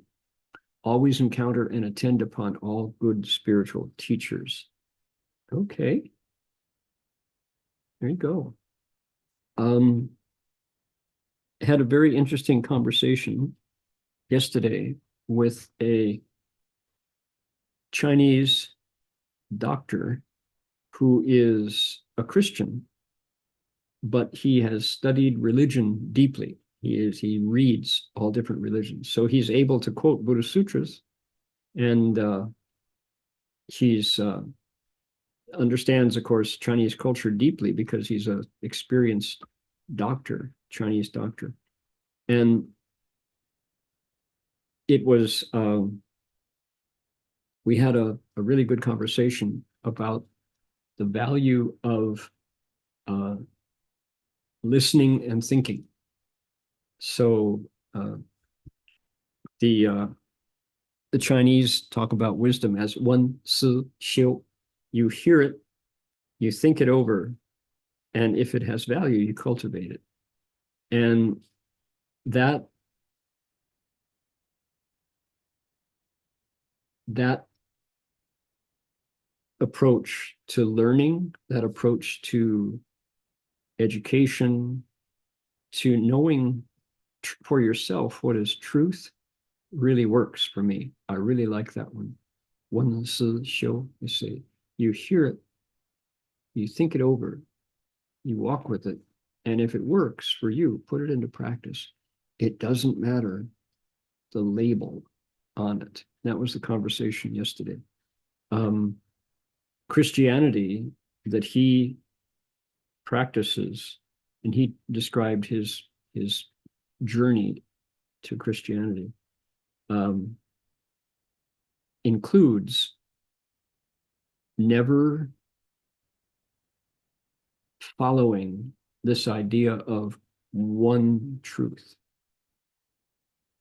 always encounter and attend upon all good spiritual teachers. Okay. There you go. I had a very interesting conversation yesterday with a Chinese doctor who is a Christian, but he has studied religion deeply. He reads all different religions. So he's able to quote Buddha Sutras, and he's understands, of course, Chinese culture deeply because he's an experienced doctor, Chinese doctor. And it was, we had a really good conversation about the value of listening and thinking. So the Chinese talk about wisdom as 闻思修. You hear it, you think it over, and if it has value, you cultivate it. And that approach to learning, that approach to education, to knowing for yourself what is truth, really works for me. I really like that one. 闻思修, you say, you hear it, you think it over, you walk with it, and if it works for you, put it into practice. It doesn't matter the label on it. That was the conversation yesterday. Christianity that he practices, and he described his journey to Christianity, includes never following this idea of one truth.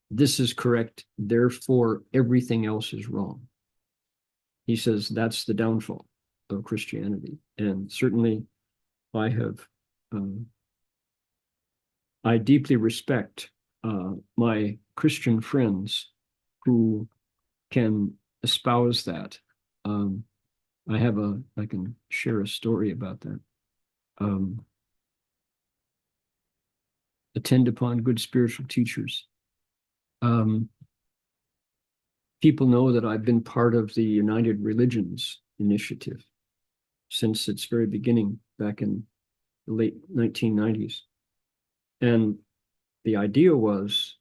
This is correct, therefore everything else is wrong. He says that's the downfall of Christianity. And certainly I deeply respect my Christian friends who can espouse that. I can share a story about that. Attend upon good spiritual teachers. People know that I've been part of the United Religions initiative since its very beginning back in the late 1990s. And the idea was,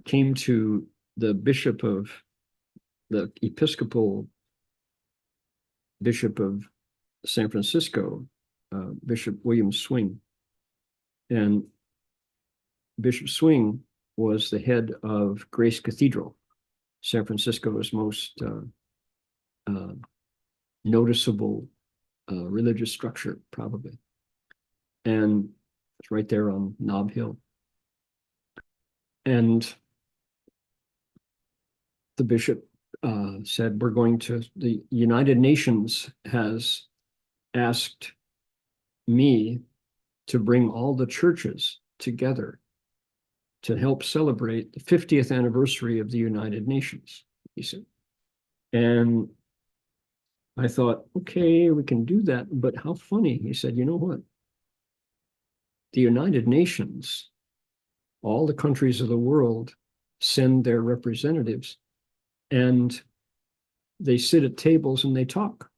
came to the Episcopal Bishop of San Francisco, Bishop William Swing. And Bishop Swing was the head of Grace Cathedral, San Francisco's most noticeable religious structure, probably. And it's right there on Nob Hill. And the bishop said, the United Nations has asked me to bring all the churches together to help celebrate the 50th anniversary of the United Nations, he said. And I thought, okay, we can do that, but how funny. He said, you know what? The United Nations, all the countries of the world send their representatives, and they sit at tables and they talk.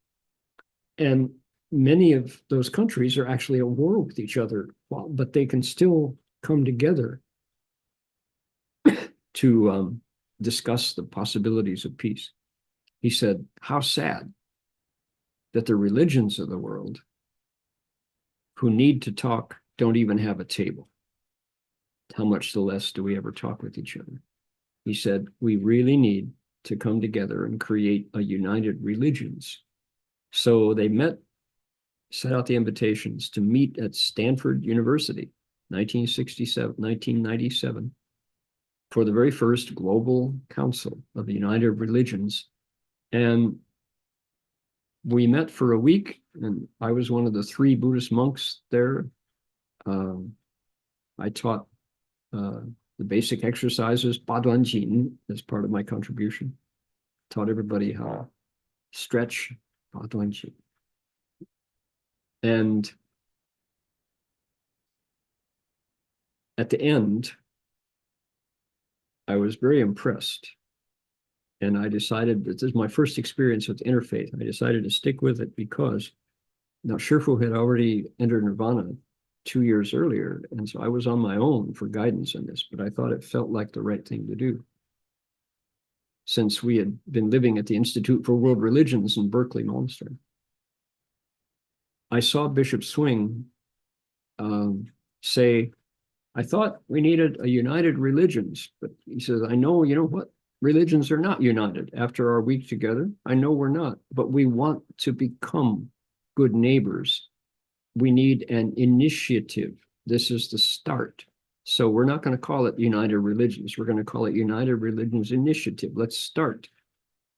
And many of those countries are actually at war with each other, but they can still come together to discuss the possibilities of peace. He said, how sad that the religions of the world who need to talk don't even have a table. How much the less do we ever talk with each other? He said, we really need to come together and create a united religions. So they met, set out the invitations to meet at Stanford University, 1997, for the very first Global Council of the United Religions. And we met for a week, and I was one of the 3 Buddhist monks there. I taught the basic exercises, Baduan Jin, as part of my contribution. Taught everybody how to stretch Baduan Jin. And at the end, I was very impressed. And I decided that this is my first experience with interfaith. I decided to stick with it because now Shifu had already entered Nirvana 2 years earlier. And so I was on my own for guidance in this, but I thought it felt like the right thing to do. Since we had been living at the Institute for World Religions in Berkeley Monastery. I saw Bishop Swing say, I thought we needed a united religions, but he says, I know, you know what? Religions are not united after our week together. I know we're not, but we want to become good neighbors. We need an initiative. This is the start. So we're not going to call it United Religions. We're going to call it United Religions Initiative. Let's start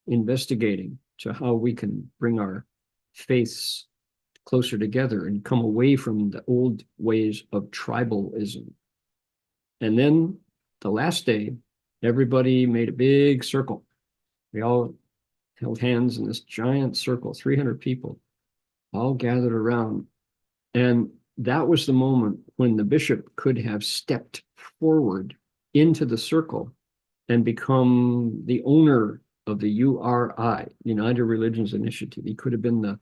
investigating to how we can bring our faiths closer together and come away from the old ways of tribalism. And then the last day, everybody made a big circle. We all held hands in this giant circle, 300 people, all gathered around. And that was the moment when the bishop could have stepped forward into the circle and become the owner of the URI, United Religions Initiative. He could have been the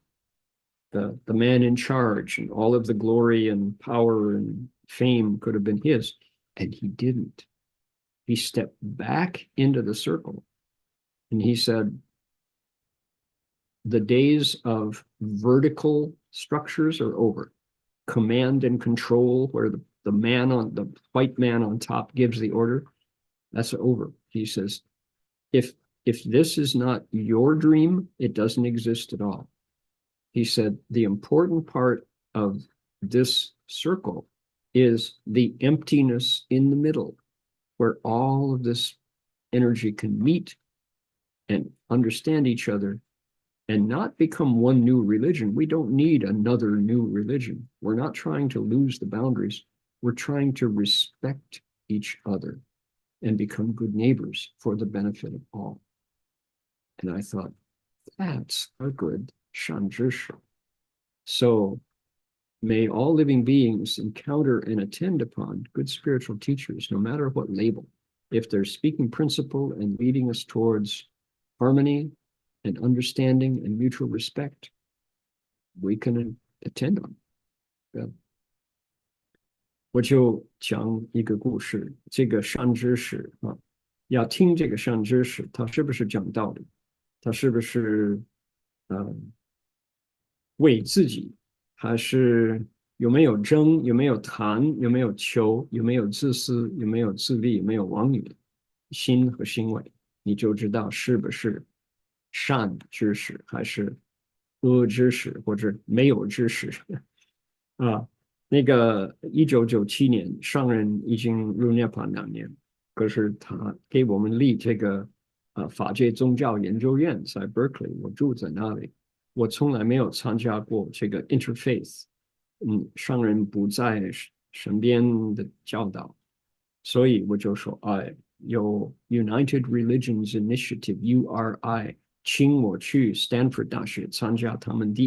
man in charge, and all of the glory and power and fame could have been his. And he didn't. He stepped back into the circle and he said, the days of vertical structures are over. Command and control, where the white man on top gives the order, that's over. He says, if this is not your dream, it doesn't exist at all. He said, the important part of this circle is the emptiness in the middle, where all of this energy can meet and understand each other and not become one new religion. We don't need another new religion. We're not trying to lose the boundaries. We're trying to respect each other and become good neighbors for the benefit of all. And I thought, that's a good 善知识. So may all living beings encounter and attend upon good spiritual teachers, no matter what label. If they're speaking principle and leading us towards harmony and understanding and mutual respect, we can attend them. Yeah. 我就讲一个故事，这个善知识啊，要听这个善知识，他是不是讲道理？他是不是为自己，还是有没有争，有没有谈，有没有求，有没有自私，有没有自利，有没有妄语心和行为，你就知道是不是善知识，还是恶知识，或者没有知识啊。那个1997年，上人已经入涅槃2年，可是他给我们立这个法界宗教研究院在 Berkeley， 我住在那里，我从来没有参加过这个 interfaith， 上人不在身边的教导，所以我就说，有 United Religions Initiative URI， 请我去 Stanford 大学参加他们第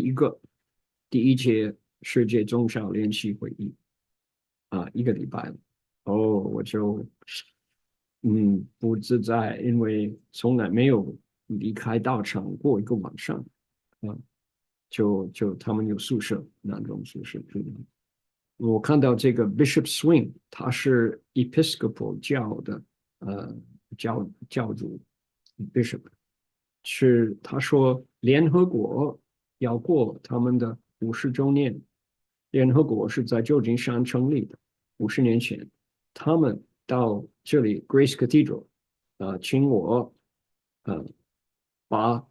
一届世界宗教联席会议，1个礼拜了，我就不自在，因为从来没有离开道场过一个晚上，就他们有宿舍，那种宿舍。我看到这个 Bishop Swing， 他是 Episcopal 教的教主 Bishop， 是他说联合国要过他们的50周年，联合国是在旧金山成立的，50年前，他们到这里 Grace Cathedral， 请我把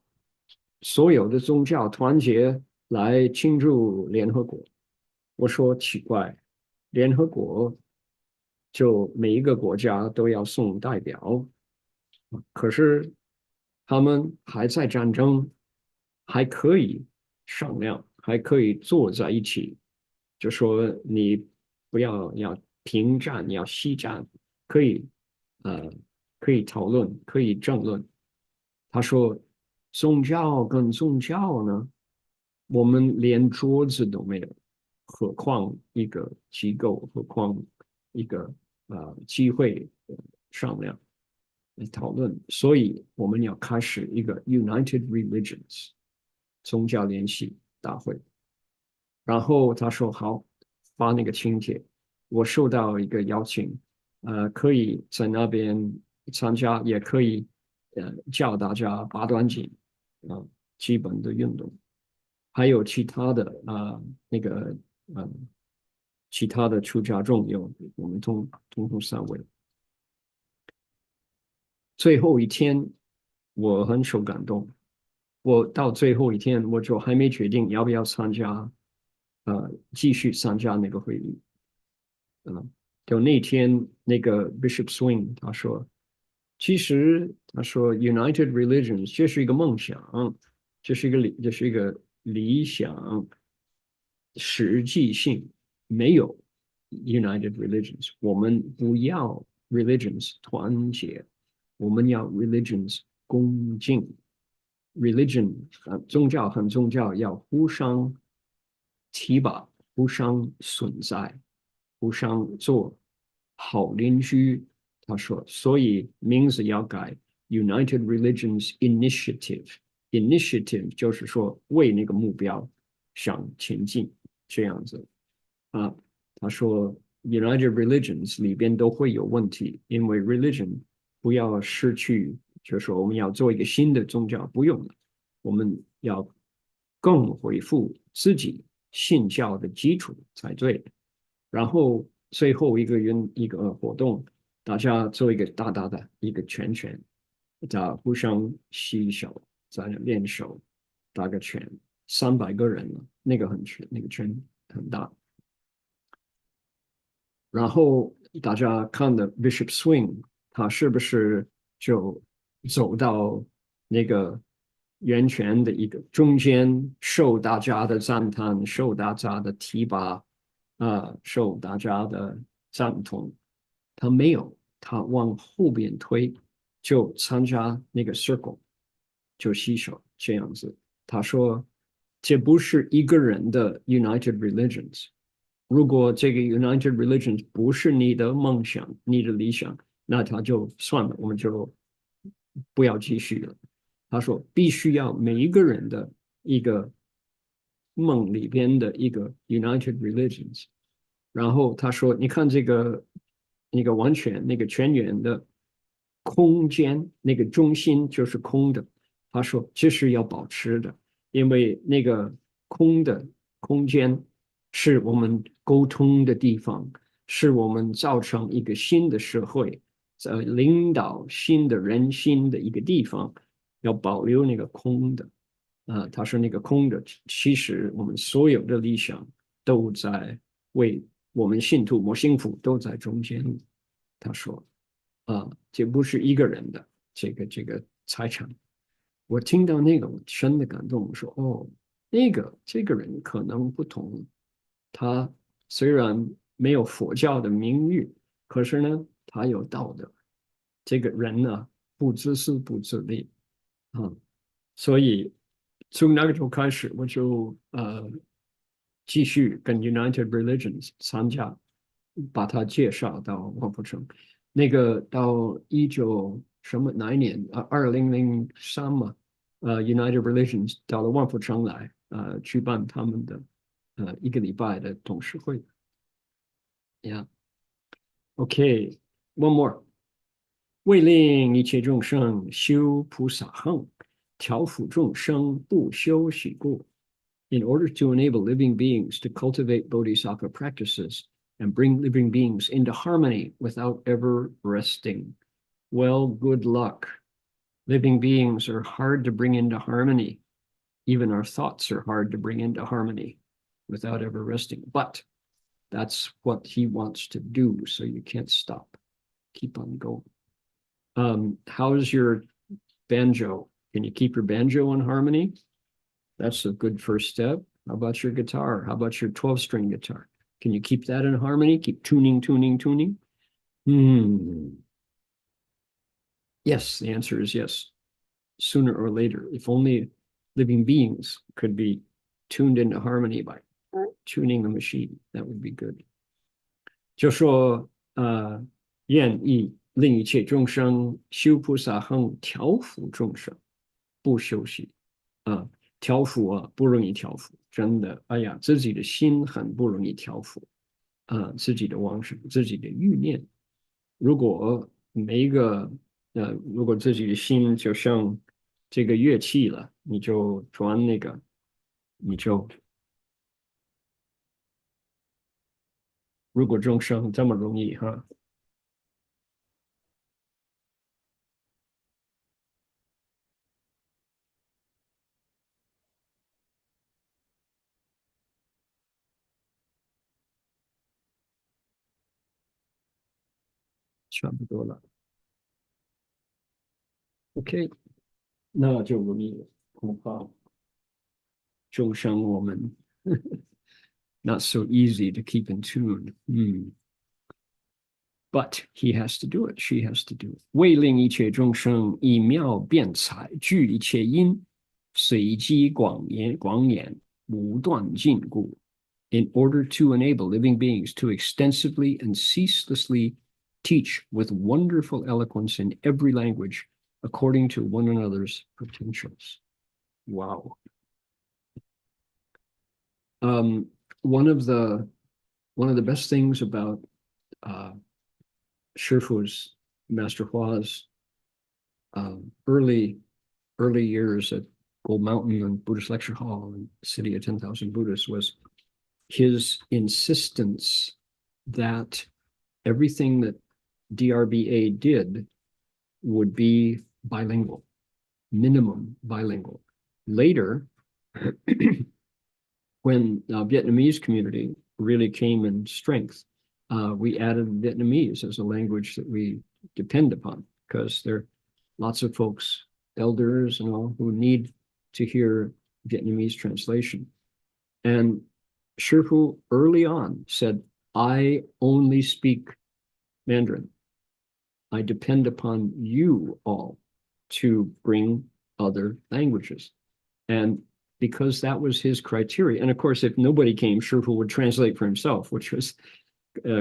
所有的宗教团结来庆祝联合国。我说奇怪，联合国就每一个国家都要送代表，可是他们还在战争，还可以商量，还可以坐在一起，就说你不要平战，要息战，可以讨论，可以争论。他说宗教跟宗教呢，我们连桌子都没有，何况一个机构，何况一个机会商量讨论，所以我们要开始一个 United Religions 宗教联系大会。然后他说好，发那个请帖，我收到一个邀请，可以在那边参加，也可以教大家八段锦基本的运动，还有其他的其他的出家众有我们通3位。最后一天我很受感动，我到最后一天我就还没决定要不要参加继续参加那个会议，就那天那个 Bishop Swing 他说，其实他说 United Religions 这是一个梦想，这是一个理想，实际性没有 United Religions，我们不要 Religions 团结，我们要 Religions 恭敬。Religion 宗教和宗教要互相提拔，互相存在，互相做好邻居。他说，所以名字要改 United Religions Initiative。Initiative 就是说为那个目标想前进这样子啊。他说 United Religions 里边都会有问题，因为 religion 不要失去，就是说我们要做一个新的宗教，不用了，我们要更恢复自己信教的基础才对。然后最后一个活动，大家做一个大大的一个圈圈，大家互相洗手，在那练手，打个圈，300个人了，那个圈很大。然后大家看的 Bishop Swing，他是不是就走到那个圆圈的一个中间，受大家的赞叹，受大家的提拔，受大家的赞同？他没有，他往后边推，就参加那个 circle，就洗手这样子。他说，这不是一个人的 United Religions。如果这个 United Religions 不是你的梦想、你的理想，那他就算了，我们就不要继续了。他说，必须要每一个人的一个梦里边的一个 United Religions。然后他说，你看这个那个完全那个全圆的空间，那个中心就是空的。他说，这是要保持的，因为那个空的空间是我们沟通的地方，是我们造成一个新的社会，领导新的人心的一个地方，要保留那个空的。他说那个空的，其实我们所有的理想都在为我们信徒谋幸福，都在中间。他说，这不是一个人的这个财产。我听到那个，我深的感动，我说哦，这个人可能不同，他虽然没有佛教的名誉，可是呢，他有道德。这个人呢，不自私不自利啊，所以从那个时候开始，我就继续跟 United Religions 参加，把他介绍到黄浦城。那个到哪一年2003嘛，United Relations 到了万福城来，举办他们的一个礼拜的董事会。Yeah. Okay. One more. 为令一切众生修菩萨行，调伏众生不修习故。In order to enable living beings to cultivate bodhisattva practices and bring living beings into harmony without ever resting. Well, good luck. Living beings are hard to bring into harmony. Even our thoughts are hard to bring into harmony without ever resting. But that's what he wants to do, so you can't stop. Keep on going. How's your banjo? Can you keep your banjo in harmony? That's a good first step. How about your guitar? How about your 12-string guitar? Can you keep that in harmony? Keep tuning, tuning, tuning? Yes, the answer is yes. Sooner or later, if only living beings could be tuned into harmony by tuning the machine, that would be good. 就说愿意令一切众生修菩萨行，调伏众生，不休息调伏不容易调伏，真的，哎呀，自己的心很不容易调伏自己的妄想，自己的欲念。如果每一个如果自己的心就像这个乐器了，你就转那个，你就如果众生这么容易哈。差不多了。OK， 那就容易了，恐怕众生我们 not so easy to keep in tune. But he has to do it. She has to do it. 为令一切众生以妙辩才，具一切因，随机广演，无断禁锢。In order to enable living beings to extensively and ceaselessly teach with wonderful eloquence in every language, according to one another's potentials. Wow. One of the best things about Shifu's, Master Hua's early years at Gold Mountain and Buddhist Lecture Hall and City of 10,000 Buddhists was his insistence that everything that DRBA did would be bilingual, minimum bilingual. Later, when Vietnamese community really came in strength, we added Vietnamese as a language that we depend upon, because there are lots of folks, elders and all, who need to hear Vietnamese translation. And Shifu early on said, I only speak Mandarin. I depend upon you all to bring other languages. And because that was his criteria, and of course, if nobody came, Shifu would translate for himself, which was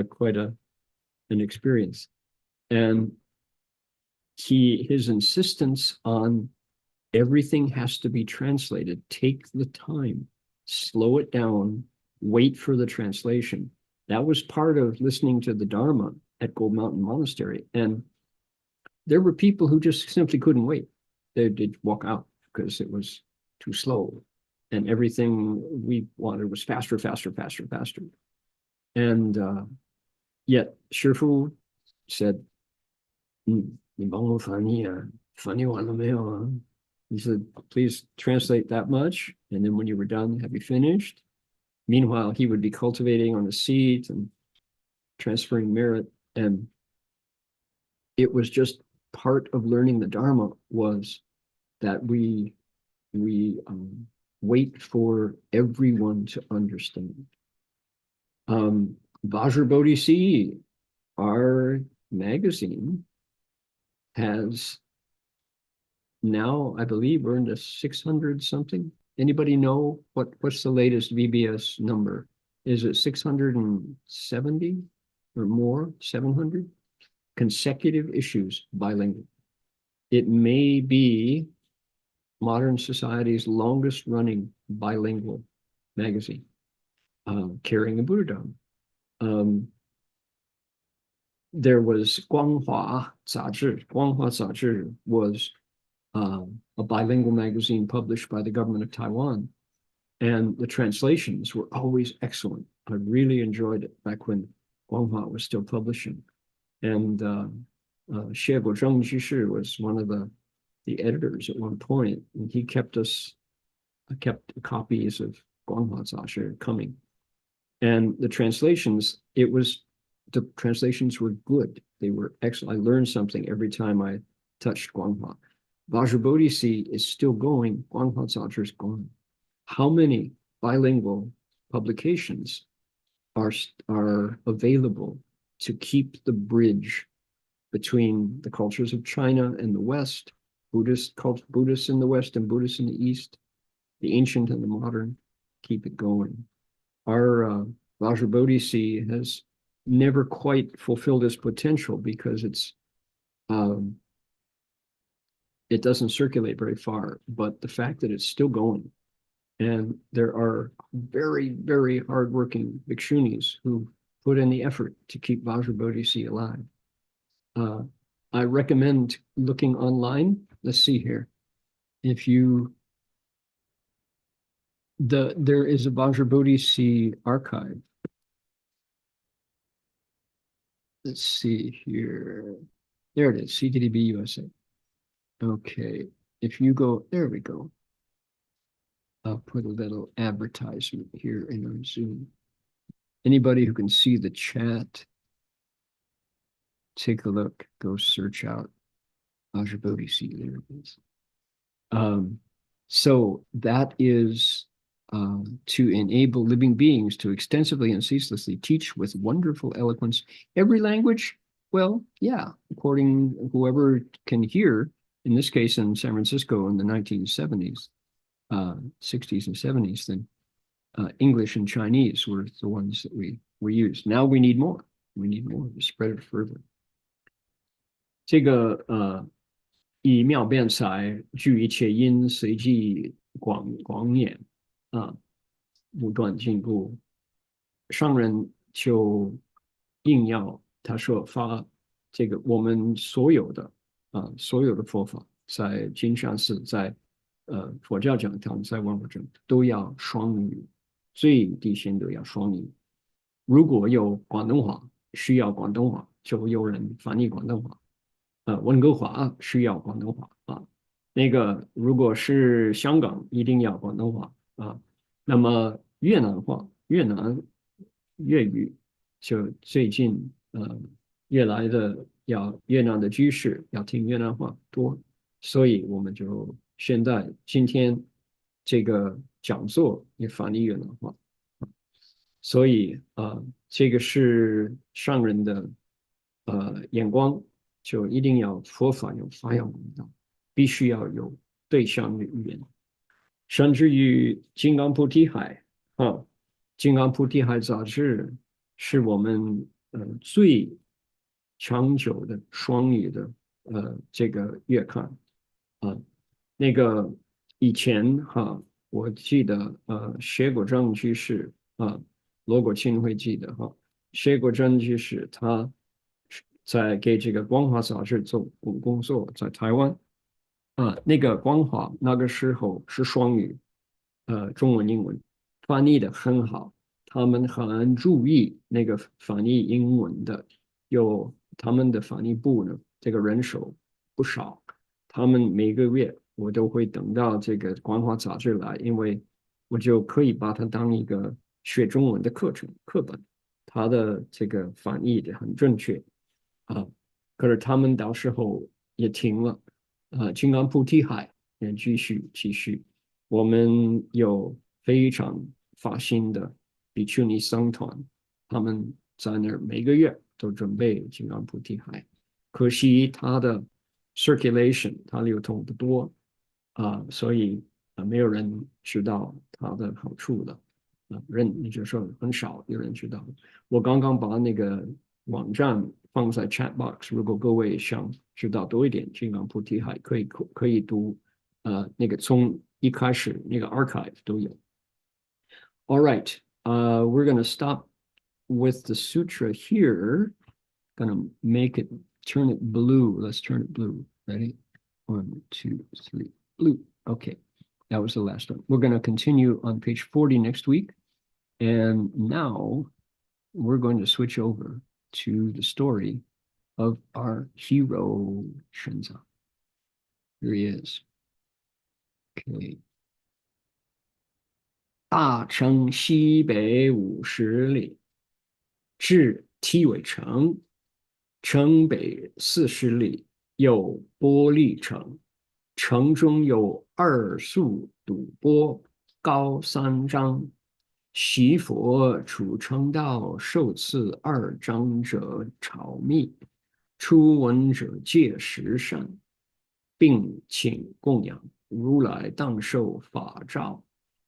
quite an experience. And his insistence on everything has to be translated, take the time, slow it down, wait for the translation. That was part of listening to the Dharma at Gold Mountain Monastery. And there were people who just simply couldn't wait. They did walk out because it was too slow. And everything we wanted was faster, faster, faster, faster. And yet Shifu said, he said, please translate that much. And then when you were done, have you finished? Meanwhile, he would be cultivating on a seat and transferring merit. And it was just part of learning the Dharma was that we wait for everyone to understand. Vajrabodhi, our magazine, has now, I believe, we're into 600 something. Anybody know what's the latest VBS number? Is it 670 or more? 700 consecutive issues bilingual. It may be modern society's longest running bilingual magazine, carrying the Buddha Dharma. There was Guanghua Zazhi. Guanghua Zazhi was a bilingual magazine published by the government of Taiwan. And the translations were always excellent. I really enjoyed it back when Guanghua was still publishing. And Xie Guozheng Jishi was one of the editors at one point, and he kept copies of Guanghua Zazhi coming. And the translations, the translations were good. They were excellent. I learned something every time I touched Guanghua. Vajrabodhi is still going. Guanghua Zazhi is going. How many bilingual publications are available to keep the bridge between the cultures of China and the West, Buddhists in the West and Buddhists in the East, the ancient and the modern, keep it going. Our Vajrabodhi has never quite fulfilled its potential because it doesn't circulate very far, but the fact that it's still going, and there are very, very hardworking bhikshunis who put in the effort to keep Vajrabodhi alive. I recommend looking online. Let's see here. There is a Vajrabodhi archive. Let's see here. There it is, CTDB USA. Okay, if you go, there we go. I'll put a little advertisement here in our Zoom. Anybody who can see the chat, take a look. Go search out Ajabodhi. There it is. So that is to enable living beings to extensively and ceaselessly teach with wonderful eloquence every language. Well, yeah, according whoever can hear, in this case in San Francisco in the 1970s, 60s and 70s, then English and Chinese were the ones that we used. Now we need more. We need more to spread it further. 这个以妙辩才，具一切因，随即广演不断进步。上人就硬要他说发这个我们所有的佛法，在金山寺，在佛教讲堂，在万佛中都要双语，最低限度要双语。如果有广东话，需要广东话，就有人翻译广东话。温哥华需要广东话那个如果是香港，一定要广东话那么越南话、粤语，就最近越来的越南的居士要听越南话多，所以我们就今天这个讲座也翻译越南话，所以这个是上人的眼光。就一定要佛法有发扬光大，必须要有对象的语言，甚至于金刚菩提海金刚菩提海杂志是我们最长久的双语的这个月刊那个以前我记得薛国正居士罗果钦会记得薛国正居士他在给这个光华杂志做工作，在台湾那个光华那个时候是双语中文英文翻译的很好，他们很注意那个翻译英文的，他们的翻译部呢这个人手不少，他们每个月我都会等到这个光华杂志来，因为我就可以把它当一个学中文的课本，它的这个翻译的很正确可是他们到时候也停了金刚菩提海也继续我们有非常发心的比丘尼僧团，他们在那儿每个月都准备金刚菩提海，可惜它的 circulation 它流通不多所以没有人知道它的好处的你就说很少有人知道。我刚刚把那个网站放在 chat box， 如果各位想知道多一点金刚菩提海，可以读那个从一开始那个 archive 都有。All right, we're going to stop with the sutra here. Going to turn it blue. Let's turn it blue. Ready? 1, 2, 3, blue. Okay, that was the last one. We're going to continue on page 40 next week. And now we're going to switch over to the story of our hero, Shenza. Here he is. Okay. 大城西北50里，至梯尾城，城北40里有玻璃城，城中有2宿堵钵，高3丈。习佛处成道，受赐2章者朝密，初闻者戒十善，并请供养，如来当受法诏，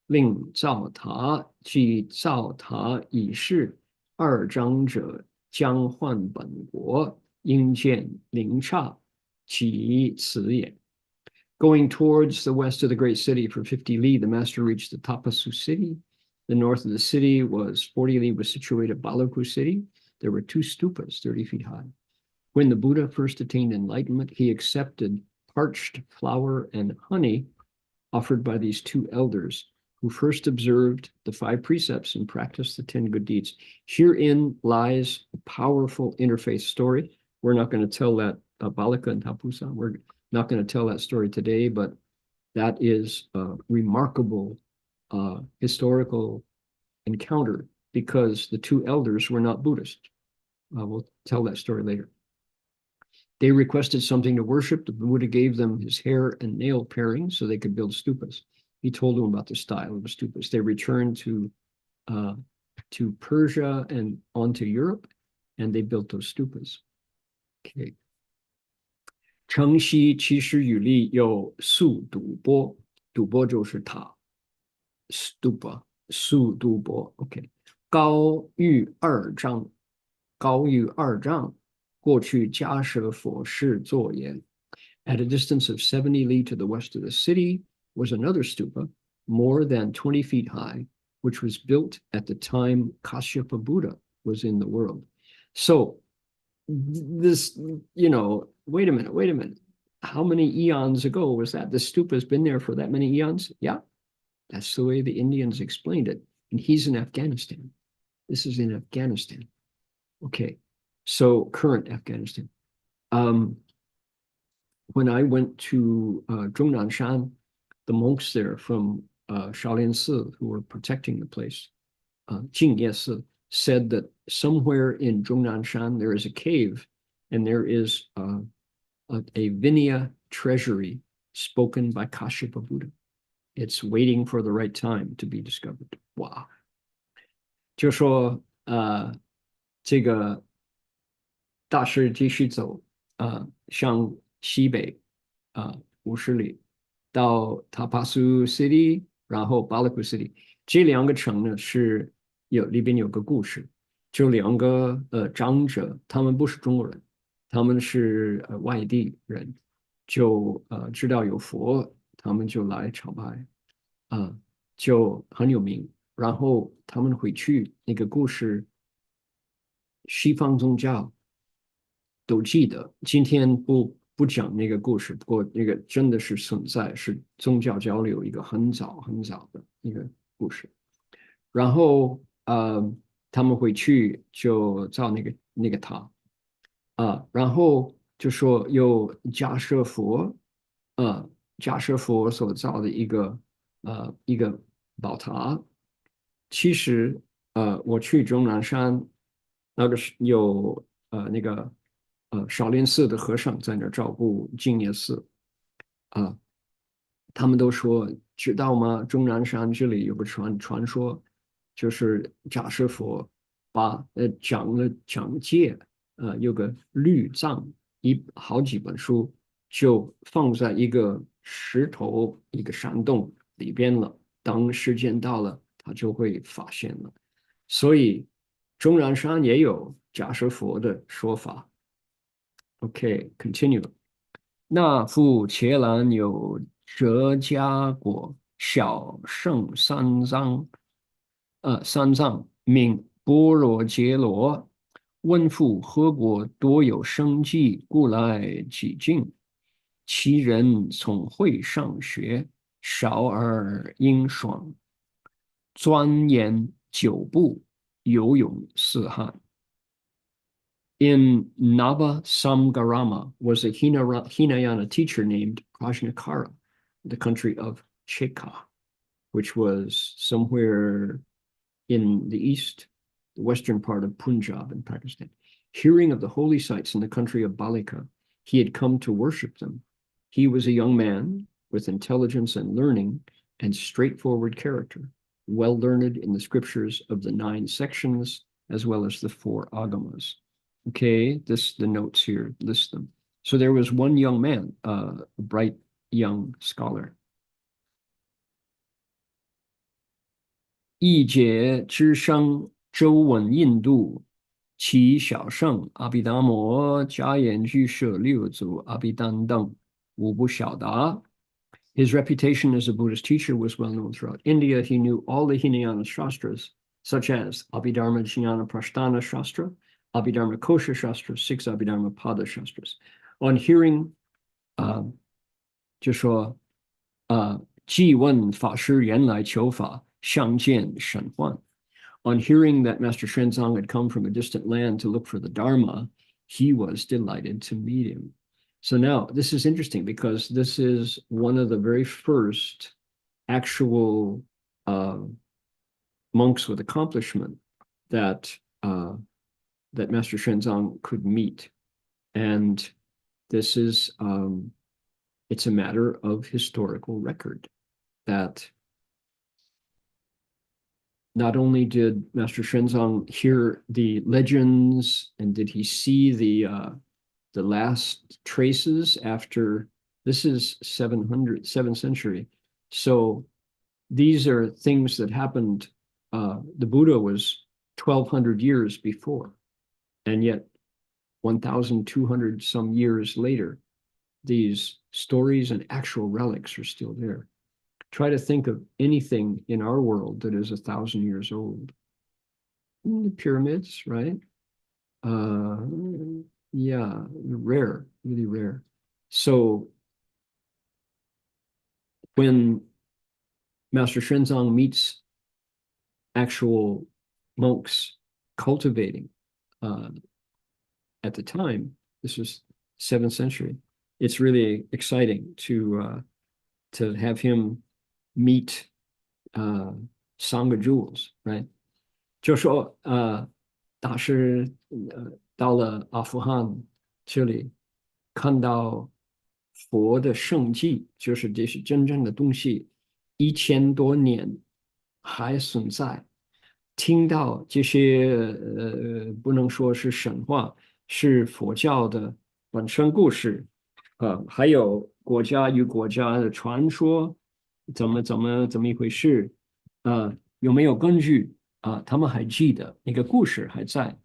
令造塔，即造塔已逝，2章者将换本国，应见灵刹，其此也。Going towards the west of the great city for 50 li, the master reached the Tapasu city. The north of the city was 40 li, was situated Baluku city. There were 2 stupas, 30 feet high. When the Buddha first attained enlightenment, he accepted parched flour and honey offered by these 2 elders who first observed the 5 precepts and practiced the 10 good deeds. Herein lies a powerful interfaith story. We're not going to tell that Balaka and Tapusa. We're not going to tell that story today, but that is a remarkable historical encounter because the 2 elders were not Buddhist. We'll tell that story later. They requested something to worship. The Buddha gave them his hair and nail pairings so they could build stupas. He told them about the style of the stupas. They returned to Persia and on to Europe, and they built those stupas. Okay. 承袭其实语例有速度波，度波就是塔 ，stupa 速度波 ，OK， 高逾2丈，高逾2丈，过去迦舍佛事作也。At a distance of 70 li to the west of the city was another stupa, more than 20 feet high, which was built at the time Kashyapa Buddha was in the world. So this, wait a minute. How many eons ago was that? The stupa's been there for that many eons? Yeah, that's the way the Indians explained it. And he's in Afghanistan. This is in Afghanistan. Okay, so current Afghanistan. When I went to Zhongnanshan, the monks there from Shaolin Si, who were protecting the place, Jingye Si, said that somewhere in Zhongnanshan there is a cave, and there is a Vinaya treasury spoken by Kashyapa Buddha. It's waiting for the right time to be discovered. Wow. 就说这个大师继续走向西北50里到 Tapasu City， 然后 Balaku City， 这2个城呢是里边有个故事，就2个长者，他们不是中国人，他们是外地人，就知道有佛，他们就来朝拜，就很有名。然后他们回去，那个故事，西方宗教都记得。今天不讲那个故事，不过那个真的是存在，是宗教交流一个很早的一个故事。然后他们回去就造那个塔然后就说有迦舍佛所造的一个宝塔。其实我去终南山，那个是有那个少林寺的和尚在那儿照顾净业寺他们都说知道吗？终南山这里有个传说，就是迦舍佛把讲戒有个律藏好几本书就放在一个石头一个山洞里边了，当时间到了他就会发现了，所以终南山也有迦舍佛的说法。OK, continue. 那复伽蓝有折迦果小圣三藏名般若揭罗，问复何国多有生计，故来几境。其人从会上学，少而英爽，钻研9部，游泳4汉。In Navasamgarama was a Hinayana teacher named Prajnakara, the country of Cheka, which was somewhere in the east, the western part of Punjab in Pakistan. Hearing of the holy sites in the country of Balika, he had come to worship them. He was a young man with intelligence and learning and straightforward character, well learned in the scriptures of the 9 sections as well as the 4 agamas. Okay, the notes here list them. So there was one young man, a bright young scholar. 一劫之生，周闻印度，其小圣阿毗达摩，迦言居舍6祖阿毗丹等，无不晓达。His reputation as a Buddhist teacher was well known throughout India. He knew all the Hinayana Shastras, such as Abhidharma Jnana Prasthana Shastra, Abhidharma Kosha Shastra, 6 Abhidharma Pada Shastras. On hearing 就说既问法师原来求法，相见甚欢。On hearing that Master Xuanzang had come from a distant land to look for the Dharma, he was delighted to meet him. So now this is interesting because this is one of the very first actual monks with accomplishment that Master Xuanzang could meet. And This is it's a matter of historical record that not only did Master Shenzong hear the legends and did he see the last traces after, this is 7th century. So these are things that happened, the Buddha was 1200 years before, and yet 1200 some years later, these stories and actual relics are still there. Try to think of anything in our world that is 1,000 years old. The pyramids, right? Yeah, rare, really rare. So when Master Shenzong meets actual monks cultivating at the time, this was 7th century, it's really exciting to have him meet Sangha jewels, right? 就说大师到了阿富汗这里，看到佛的圣迹，就是这是真正的东西，1000多年还存在。听到这些不能说是神话，是佛教的本身故事，还有国家与国家的传说，怎么一回事？有没有根据？他们还记得那个故事还在，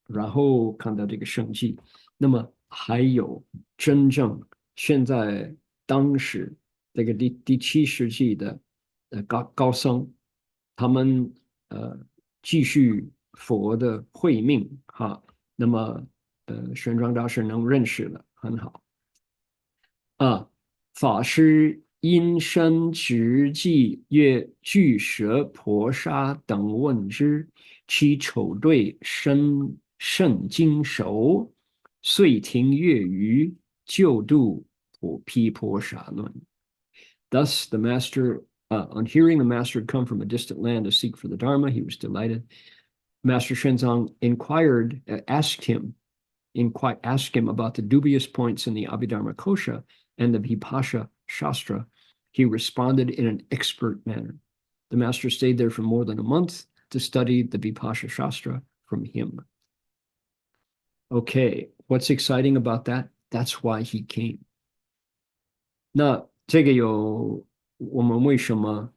然后看到这个圣迹。那么还有真正现在当时这个第7世纪的高僧，他们继续佛的慧命哈。那么玄奘大师能认识了，很好。法师因身直记曰巨蛇婆沙等问之，其丑对身甚精熟，遂听乐语，就度毗婆沙论。Thus the master, on hearing the master had come from a distant land to seek for the Dharma, he was delighted. Master Shenzong asked him about the dubious points in the Abhidharma Kosha and the Vipassana Shastra. He responded in an expert manner. The master stayed there for more than a month to study the Vipassana Shastra from him. Okay, what's exciting about that? That's why he came. 那这个有我们为什么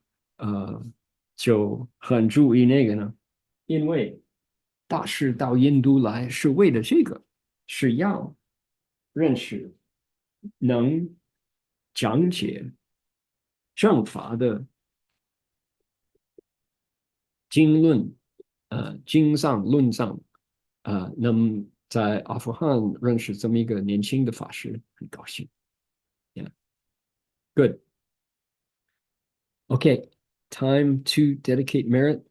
就很注意那个呢？因为大师到印度来是为了这个，是要认识能讲解正法的经论，经藏论藏，能在阿富汗认识这么一个年轻的法师，很高兴。Yeah, good. Okay, time to dedicate merit.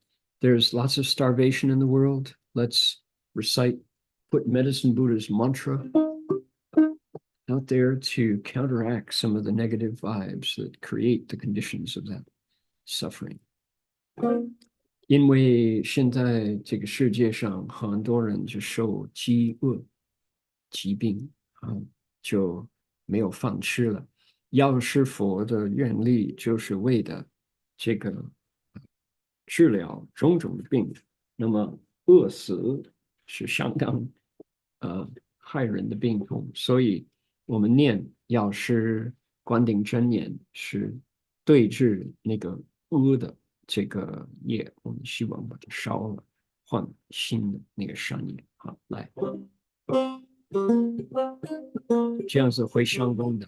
There's lots of starvation in the world. Let's recite, put Medicine Buddha's mantra out there to counteract some of the negative vibes that create the conditions of that suffering. 因为现在这个世界上很多人就受饥饿疾病就没有饭吃了。药师佛的愿力就是为了这个治疗种种的病，那么饿死是相当害人的病痛，所以我们念药师观顶真言是对治那个恶的这个业，我们希望把它烧了，换新的那个善业。好，来，这样是会相动的。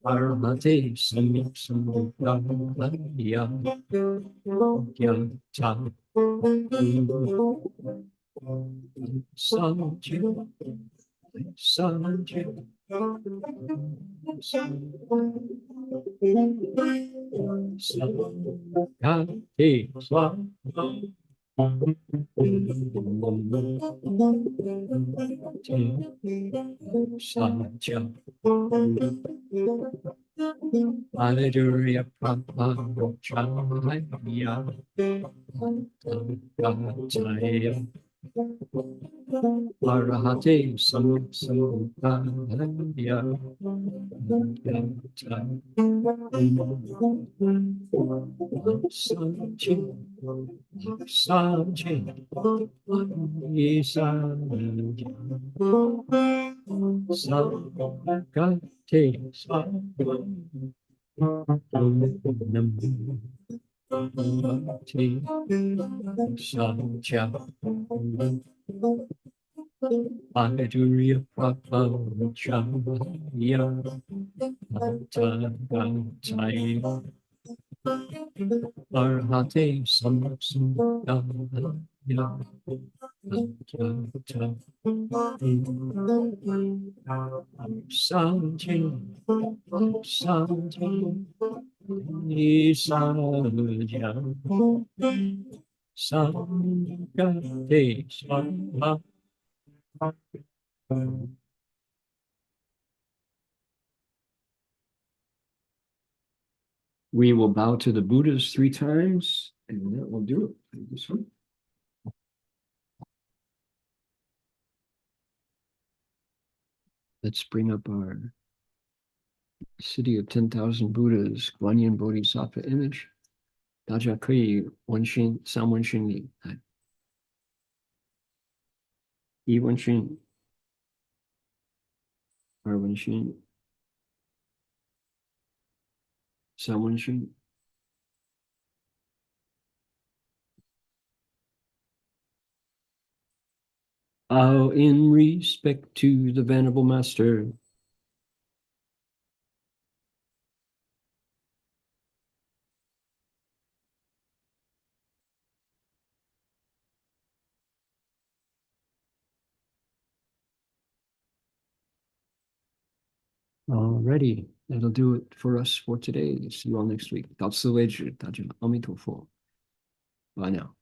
Arhate samyak sambuddhaya gyata samjaya 三千，三地双。三江，阿弥陀佛，帕帕罗查呀，达在呀，阿拉哈提萨萨达呀，达三千，三千。一三三个天三天上下阿弥陀佛，帕帕查呀，在阿哈提萨萨达呀。三千，三千，一三江，三个地三。We will bow to the Buddhas 3 times, and that will do it. This one. Let's bring up our City of 10,000 Buddhas, Guanyin Bodhisattva image. 大家可以闻讯、三闻讯里，一闻讯、二闻讯、三闻讯。Bow in respect to the Venerable Master. Alrighty, that'll do it for us for today. See you all next week. 到此为止，大家阿弥陀佛。Bye now.